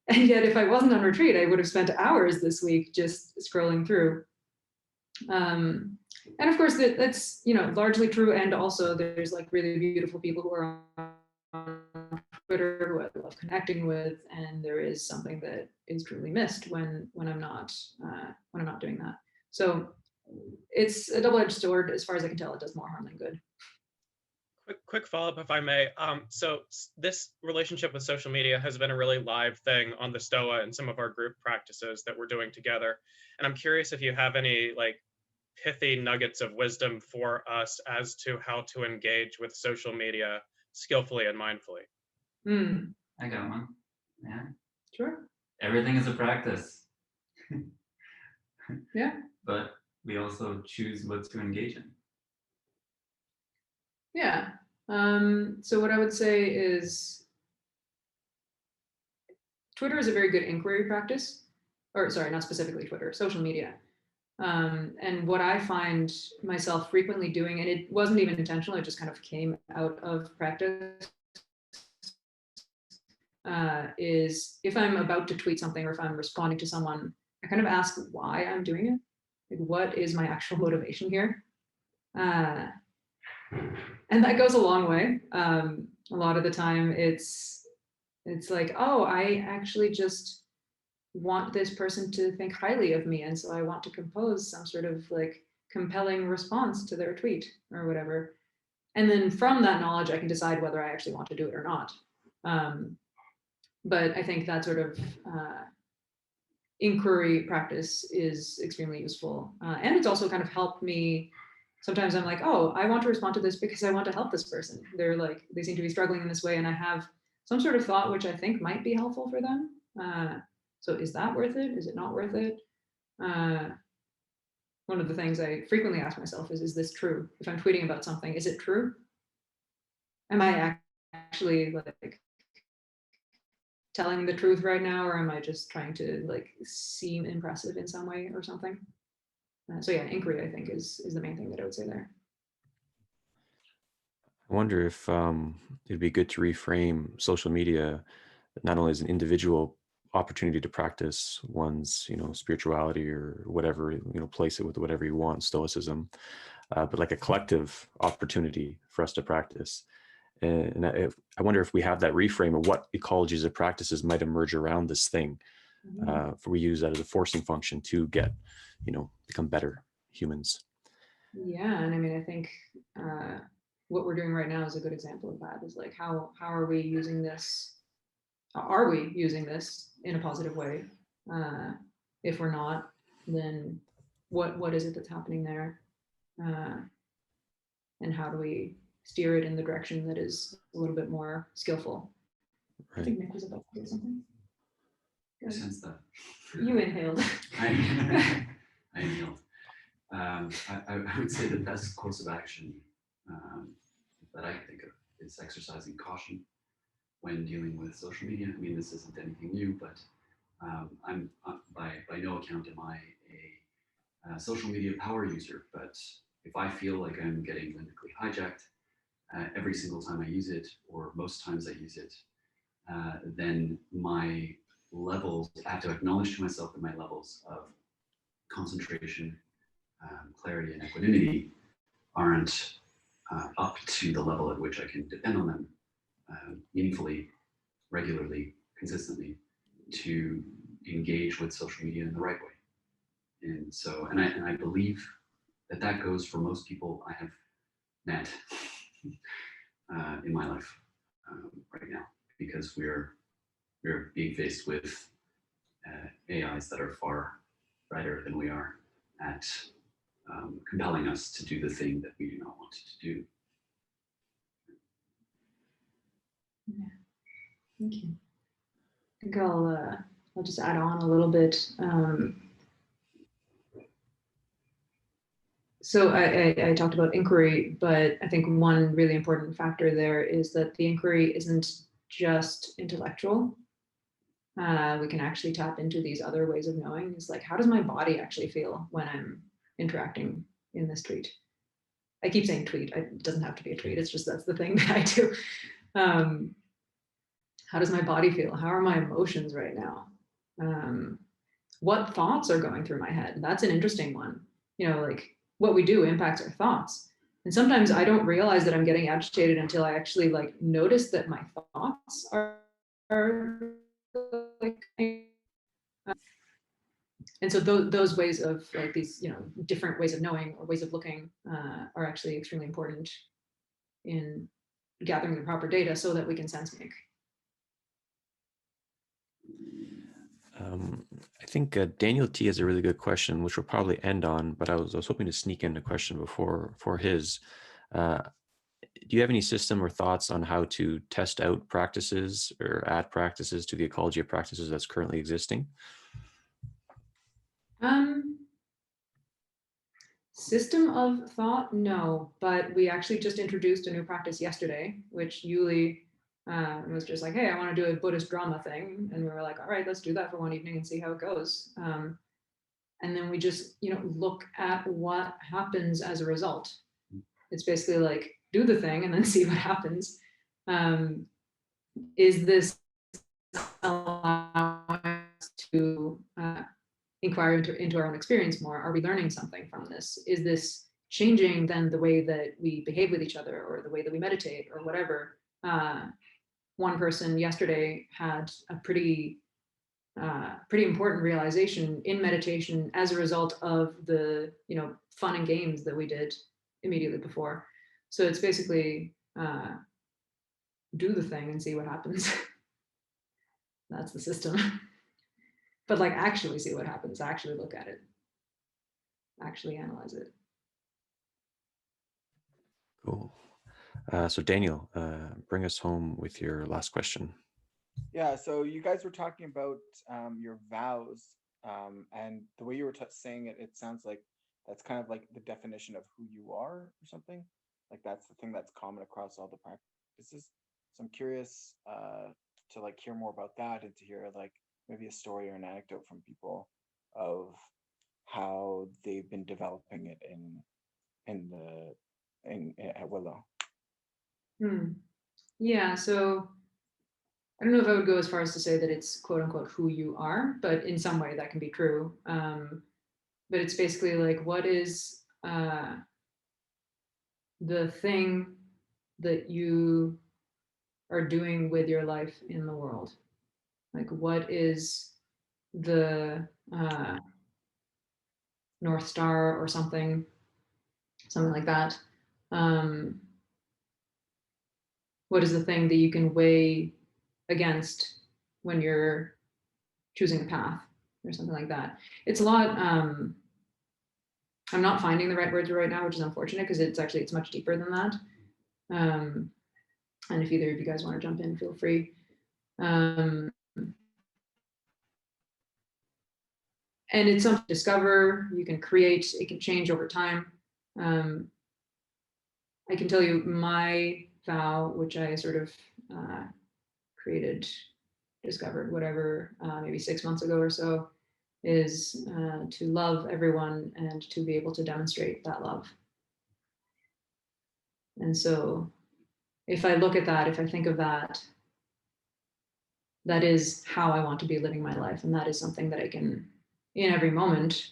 And yet if I wasn't on retreat, I would have spent hours this week just scrolling through. And of course that's, largely true. And also there's like really beautiful people who are on Twitter who I love connecting with. And there is something that is truly missed when I'm not doing that. So it's a double-edged sword. As far as I can tell, it does more harm than good. Quick follow-up, if I may. So this relationship with social media has been a really live thing on the Stoa and some of our group practices that we're doing together. And I'm curious if you have any pithy nuggets of wisdom for us as to how to engage with social media skillfully and mindfully. I got one. Yeah. Sure. Everything is a practice. Yeah. But we also choose what to engage in. Yeah. So what I would say is Twitter is a very good inquiry practice, or sorry, not specifically Twitter, social media. And what I find myself frequently doing, and it wasn't even intentional, it just kind of came out of practice, is if I'm about to tweet something or if I'm responding to someone, I kind of ask why I'm doing it. Like, what is my actual motivation here? And that goes a long way. A lot of the time it's like, oh, I actually just want this person to think highly of me. And so I want to compose some sort of compelling response to their tweet or whatever. And then from that knowledge, I can decide whether I actually want to do it or not. But I think that sort of inquiry practice is extremely useful. And it's also kind of helped me sometimes I'm like, oh, I want to respond to this because I want to help this person. They seem to be struggling in this way, and I have some sort of thought which I think might be helpful for them. So is that worth it? Is it not worth it? One of the things I frequently ask myself is this true? If I'm tweeting about something, is it true? Am I actually like telling the truth right now, or am I just trying to like seem impressive in some way or something? So yeah, inquiry, I think, is the main thing that I would say there. I wonder if it'd be good to reframe social media not only as an individual opportunity to practice one's, spirituality or whatever, place it with whatever you want, stoicism, but like a collective opportunity for us to practice. And I wonder if we have that reframe of what ecologies of practices might emerge around this thing. If we use that as a forcing function to get, become better humans. Yeah, and I mean, I think what we're doing right now is a good example of that. Is like how are we using this? Are we using this in a positive way? If we're not, then what is it that's happening there? And how do we steer it in the direction that is a little bit more skillful? Right. I think Nick was about to say something. I sense that. You inhaled. I inhaled. I would say the best course of action that I can think of is exercising caution when dealing with social media. I mean, this isn't anything new, but I'm by no account am I a social media power user. But if I feel like I'm getting limbically hijacked every single time I use it, or most times I use it, then my levels, I have to acknowledge to myself that my levels of concentration, clarity, and equanimity aren't up to the level at which I can depend on them meaningfully, regularly, consistently to engage with social media in the right way. And so, and I believe that goes for most people I have met in my life right now, because we're being faced with AIs that are far brighter than we are at compelling us to do the thing that we do not want to do. Yeah. Thank you. I think I'll just add on a little bit. So I talked about inquiry, but I think one really important factor there is that the inquiry isn't just intellectual. We can actually tap into these other ways of knowing. It's like, how does my body actually feel when I'm interacting in this tweet? I keep saying tweet. It doesn't have to be a tweet. It's just that's the thing that I do. How does my body feel? How are my emotions right now? What thoughts are going through my head? That's an interesting one. Like what we do impacts our thoughts. And sometimes I don't realize that I'm getting agitated until I actually like notice that my thoughts are like, and so those ways of like these, different ways of knowing or ways of looking are actually extremely important in gathering the proper data so that we can sense make. I think Daniel T has a really good question, which we'll probably end on, but I was hoping to sneak in a question before for his. Do you have any system or thoughts on how to test out practices or add practices to the ecology of practices that's currently existing? System of thought, no, but we actually just introduced a new practice yesterday, which Yuli was just like, hey, I want to do a Buddhist drama thing. And we were like, all right, let's do that for one evening and see how it goes. And then we just, look at what happens as a result. It's basically like, do the thing and then see what happens. Is this allowing us to inquire into our own experience more? Are we learning something from this? Is this changing then the way that we behave with each other or the way that we meditate or whatever? One person yesterday had a pretty important realization in meditation as a result of the fun and games that we did immediately before. So it's basically do the thing and see what happens. That's the system. But like actually see what happens, actually look at it, actually analyze it. Cool. So Daniel, bring us home with your last question. Yeah, so you guys were talking about your vows, and the way you were saying it, it sounds like that's kind of like the definition of who you are or something. Like that's the thing that's common across all the practices. So I'm curious to like hear more about that and to hear like maybe a story or an anecdote from people of how they've been developing it at Willow. Yeah, so I don't know if I would go as far as to say that it's quote unquote who you are, but in some way that can be true. But it's basically like, what is the thing that you are doing with your life in the world? Like, what is the North Star or something like that? What is the thing that you can weigh against when you're choosing a path or something like that? It's a lot. I'm not finding the right words right now, which is unfortunate because it's much deeper than that. And if either of you guys want to jump in, feel free. And it's something to discover, you can create, it can change over time. I can tell you my vow, which I sort of discovered, whatever, maybe 6 months ago or so, is to love everyone and to be able to demonstrate that love. And so if I look at that, if I think of that, that is how I want to be living my life. And that is something that I can, in every moment,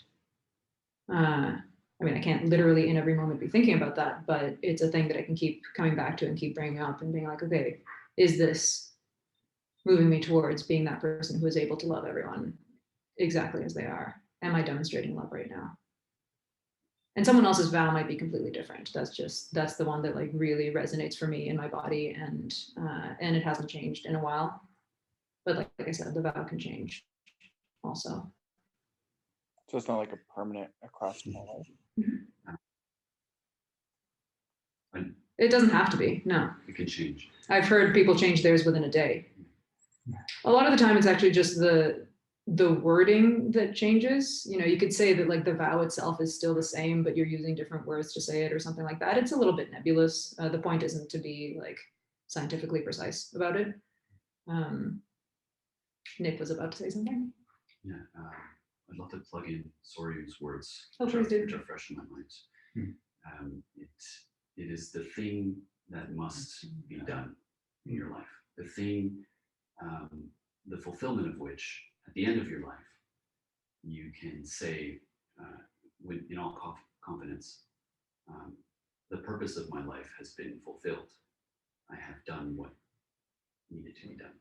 I mean, I can't literally in every moment be thinking about that, but it's a thing that I can keep coming back to and keep bringing up and being like, okay, is this moving me towards being that person who is able to love everyone exactly as they are? Am I demonstrating love right now? And someone else's vow might be completely different. That's the one that like really resonates for me in my body, and it hasn't changed in a while. But like I said, the vow can change also. So it's not like a permanent across my life. It doesn't have to be, no. It can change. I've heard people change theirs within a day. A lot of the time it's actually just the wording that changes. You know, you could say that like the vow itself is still the same, but you're using different words to say it or something like that. It's a little bit nebulous. The point isn't to be like scientifically precise about it. Nick was about to say something. Yeah, I'd love to plug in Soryun's words, which are fresh in my mind. It is the thing that must be done in your life. The thing, the fulfillment of which, at the end of your life, you can say, in all confidence, the purpose of my life has been fulfilled. I have done what needed to be done.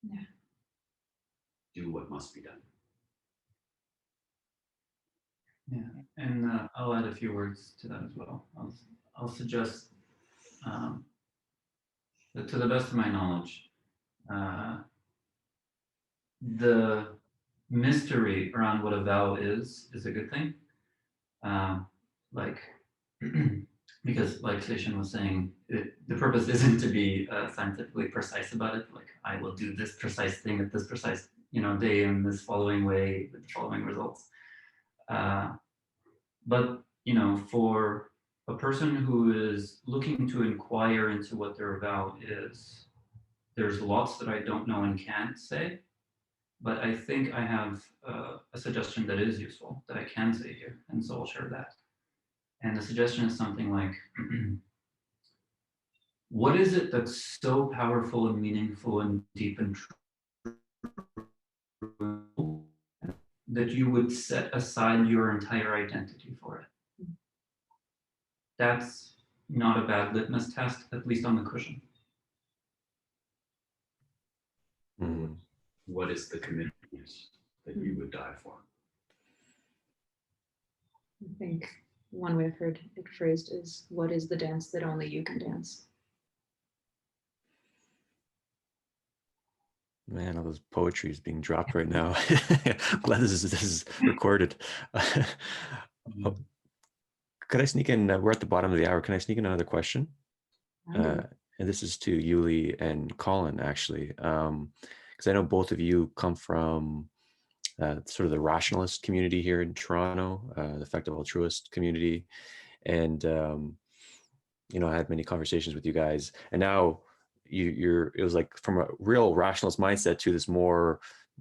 Yeah. Do what must be done. Yeah, and I'll add a few words to that as well. I'll suggest that to the best of my knowledge, the mystery around what a vow is a good thing. Because like Seishin was saying, the purpose isn't to be scientifically precise about it. Like I will do this precise thing at this precise day in this following way with the following results. But for a person who is looking to inquire into what their vow is, there's lots that I don't know and can't say, but I think I have a suggestion that is useful that I can say here, and so I'll share that. And the suggestion is something like, what is it that's so powerful and meaningful and deep and true that you would set aside your entire identity for it? That's not a bad litmus test, at least on the cushion. What is the commitment that you would die for? I think one way I've heard it phrased is, what is the dance that only you can dance? Man, all those poetry is being dropped right now. I'm glad this is recorded. Could I sneak in? We're at the bottom of the hour. Can I sneak in another question? And this is to Yuli and Colin, actually, because I know both of you come from sort of the rationalist community here in Toronto, the effective altruist community, and I had many conversations with you guys, and now it was like from a real rationalist mindset to this more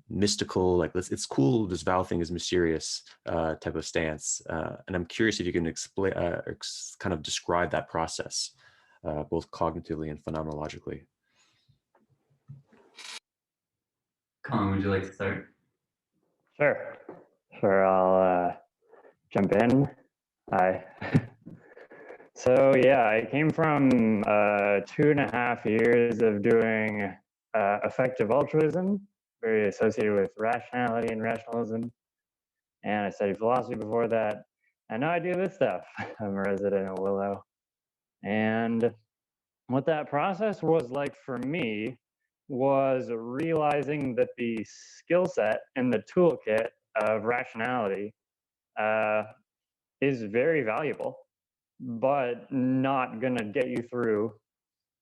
mystical, like it's cool, this vow thing is mysterious type of stance, and I'm curious if you can explain, kind of describe that process, both cognitively and phenomenologically. Colin, would you like to start? Sure, I'll jump in. Hi. So yeah, I came from 2.5 years of doing effective altruism, very associated with rationality and rationalism. And I studied philosophy before that. And now I do this stuff. I'm a resident of Willow. And what that process was like for me was realizing that the skill set and the toolkit of rationality is very valuable, but not going to get you through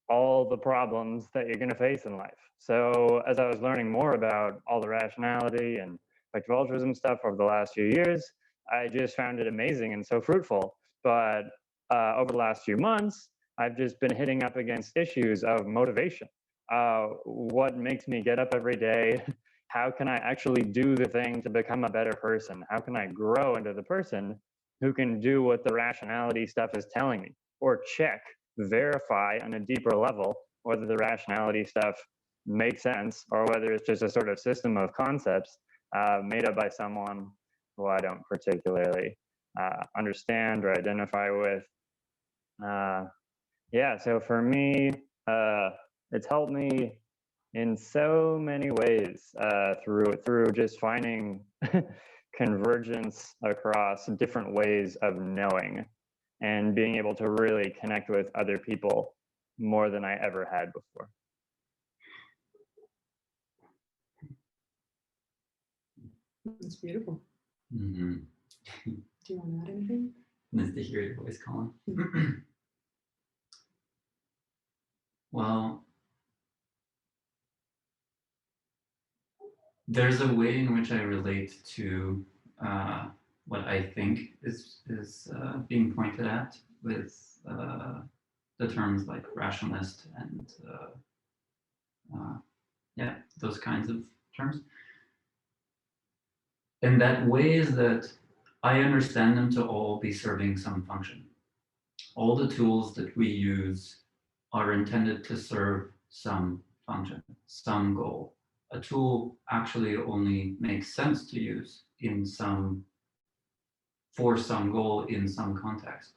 all the problems that you're going to face in life. So as I was learning more about all the rationality and effective altruism stuff over the last few years, I just found it amazing and so fruitful. But over the last few months, I've just been hitting up against issues of motivation. What makes me get up every day? How can I actually do the thing to become a better person? How can I grow into the person who can do what the rationality stuff is telling me, or verify on a deeper level whether the rationality stuff makes sense, or whether it's just a sort of system of concepts made up by someone who I don't particularly understand or identify with. Yeah, so for me, it's helped me in so many ways through just finding convergence across different ways of knowing and being able to really connect with other people more than I ever had before. That's beautiful. Mm-hmm. Do you want to add anything? Nice to hear your voice, Colin. Well, there's a way in which I relate to what I think is being pointed at with the terms like rationalist and yeah, those kinds of terms. And that way is that I understand them to all be serving some function. All the tools that we use are intended to serve some function, some goal. A tool actually only makes sense to use for some goal in some context.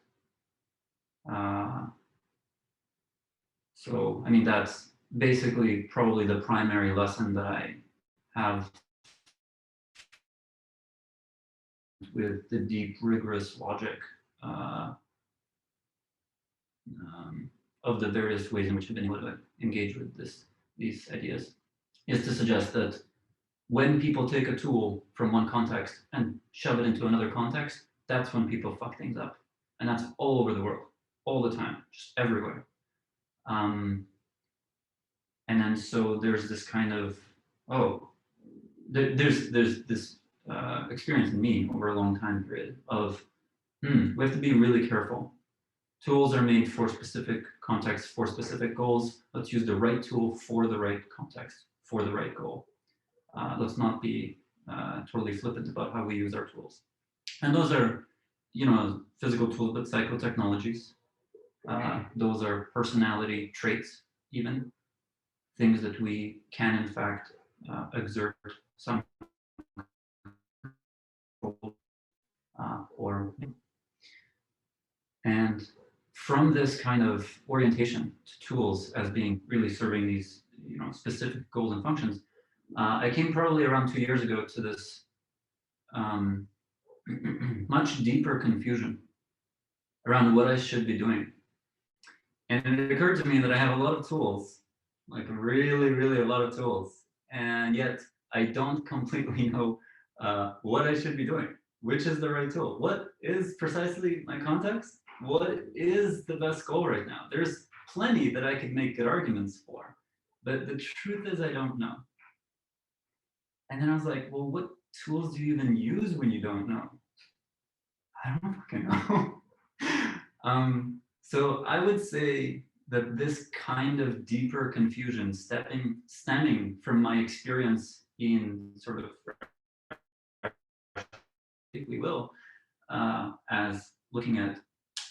So, I mean, that's basically probably the primary lesson that I have with the deep, rigorous logic of the various ways in which I've been able to engage with these ideas, is to suggest that when people take a tool from one context and shove it into another context, that's when people fuck things up. And that's all over the world, all the time, just everywhere. And then so there's this kind of, there's this experience in me over a long time period of, we have to be really careful. Tools are made for specific contexts, for specific goals. Let's use the right tool for the right context, for the right goal. Let's not be totally flippant about how we use our tools. And those are, physical tools, but psychotechnologies. Those are personality traits, even things that we can, in fact, exert some control and from this kind of orientation to tools as being really serving these, specific goals and functions, I came probably around 2 years ago to this much deeper confusion around what I should be doing. And it occurred to me that I have a lot of tools, like really, really a lot of tools, and yet I don't completely know what I should be doing, which is the right tool? What is precisely my context? What is the best goal right now? There's plenty that I could make good arguments for, but the truth is I don't know. And then I was like, well, what tools do you even use when you don't know? I don't fucking know. So I would say that this kind of deeper confusion stemming from my experience in sort of we will as looking at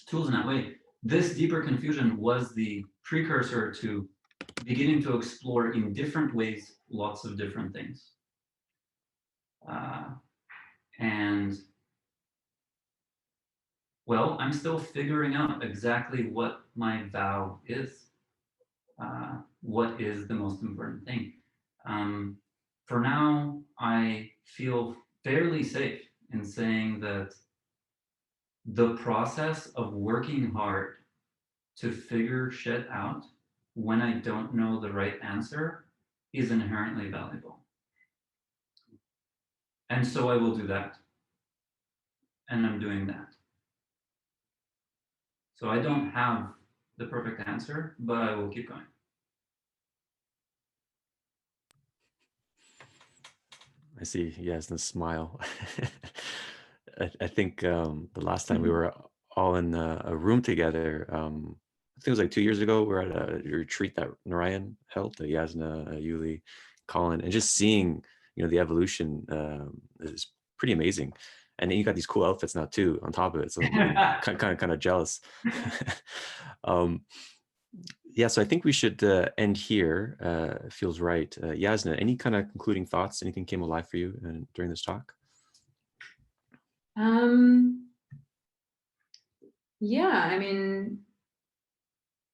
tools in that way, this deeper confusion was the precursor to beginning to explore in different ways lots of different things. And well, I'm still figuring out exactly what my vow is. What is the most important thing? For now, I feel fairly safe in saying that the process of working hard to figure shit out when I don't know the right answer is inherently valuable. And so I will do that. And I'm doing that. So I don't have the perfect answer, but I will keep going. I see Yasna's smile. I think the last time we were all in a room together, I think it was like 2 years ago, we were at a retreat that Narayan held, Yasna, Yuli, Colin, and just seeing, the evolution is pretty amazing. And then you got these cool outfits now too on top of it. So I'm kind of jealous. Yeah, so I think we should end here. It feels right. Yasna, any kind of concluding thoughts? Anything came alive for you during this talk? Yeah, I mean,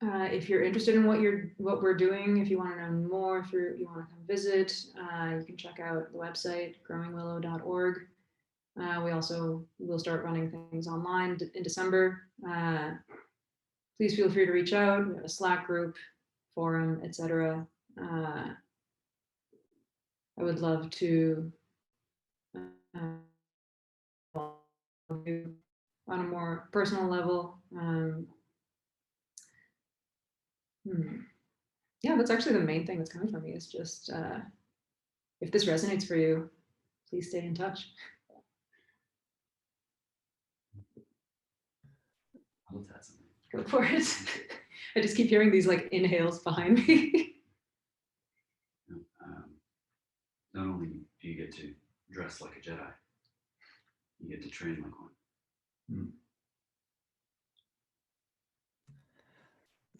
if you're interested in what we're doing, if you want to know more, if you want to come visit, you can check out the website growingwillow.org. We also will start running things online in December. Please feel free to reach out. We have a Slack group, forum, etc. I would love to on a more personal level. Yeah, that's actually the main thing that's coming from me is just if this resonates for you, please stay in touch. I'll add something. Go for it. I just keep hearing these like inhales behind me. Not only do you get to dress like a Jedi, you get to train like one.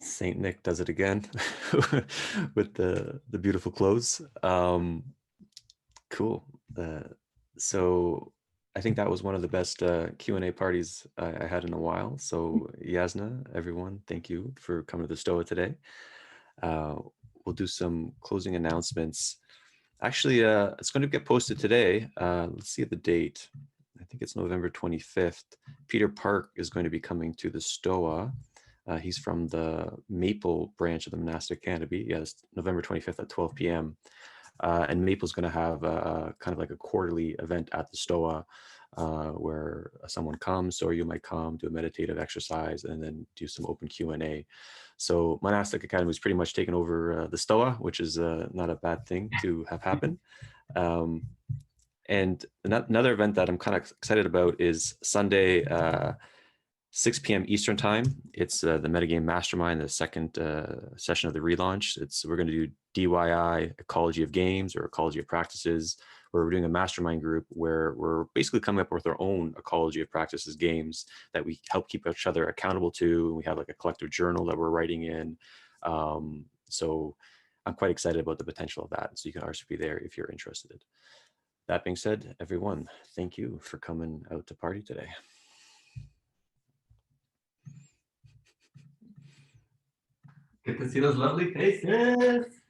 Saint Nick does it again with the beautiful clothes. Cool. So I think that was one of the best Q&A parties I had in a while. So Yasna, everyone, thank you for coming to the Stoa today. We'll do some closing announcements. Actually, it's going to get posted today. Let's see the date. I think it's November 25th. Peter Park is going to be coming to the Stoa. He's from the Maple branch of the Monastic Academy. Yes, November 25th at 12 p.m. And Maple's going to have kind of like a quarterly event at the Stoa where someone comes, or you might come, do a meditative exercise, and then do some open Q&A. So Monastic Academy is pretty much taken over the Stoa, which is not a bad thing to have happen. And another event that I'm kind of excited about is Sunday, 6 p.m. Eastern time. It's the Metagame Mastermind, the second session of the relaunch. We're going to do DIY, ecology of games or ecology of practices, where we're doing a mastermind group where we're basically coming up with our own ecology of practices games that we help keep each other accountable to. And we have like a collective journal that we're writing in. So I'm quite excited about the potential of that. So you can RSVP there if you're interested. That being said, everyone, thank you for coming out to party today. Get to see those lovely faces.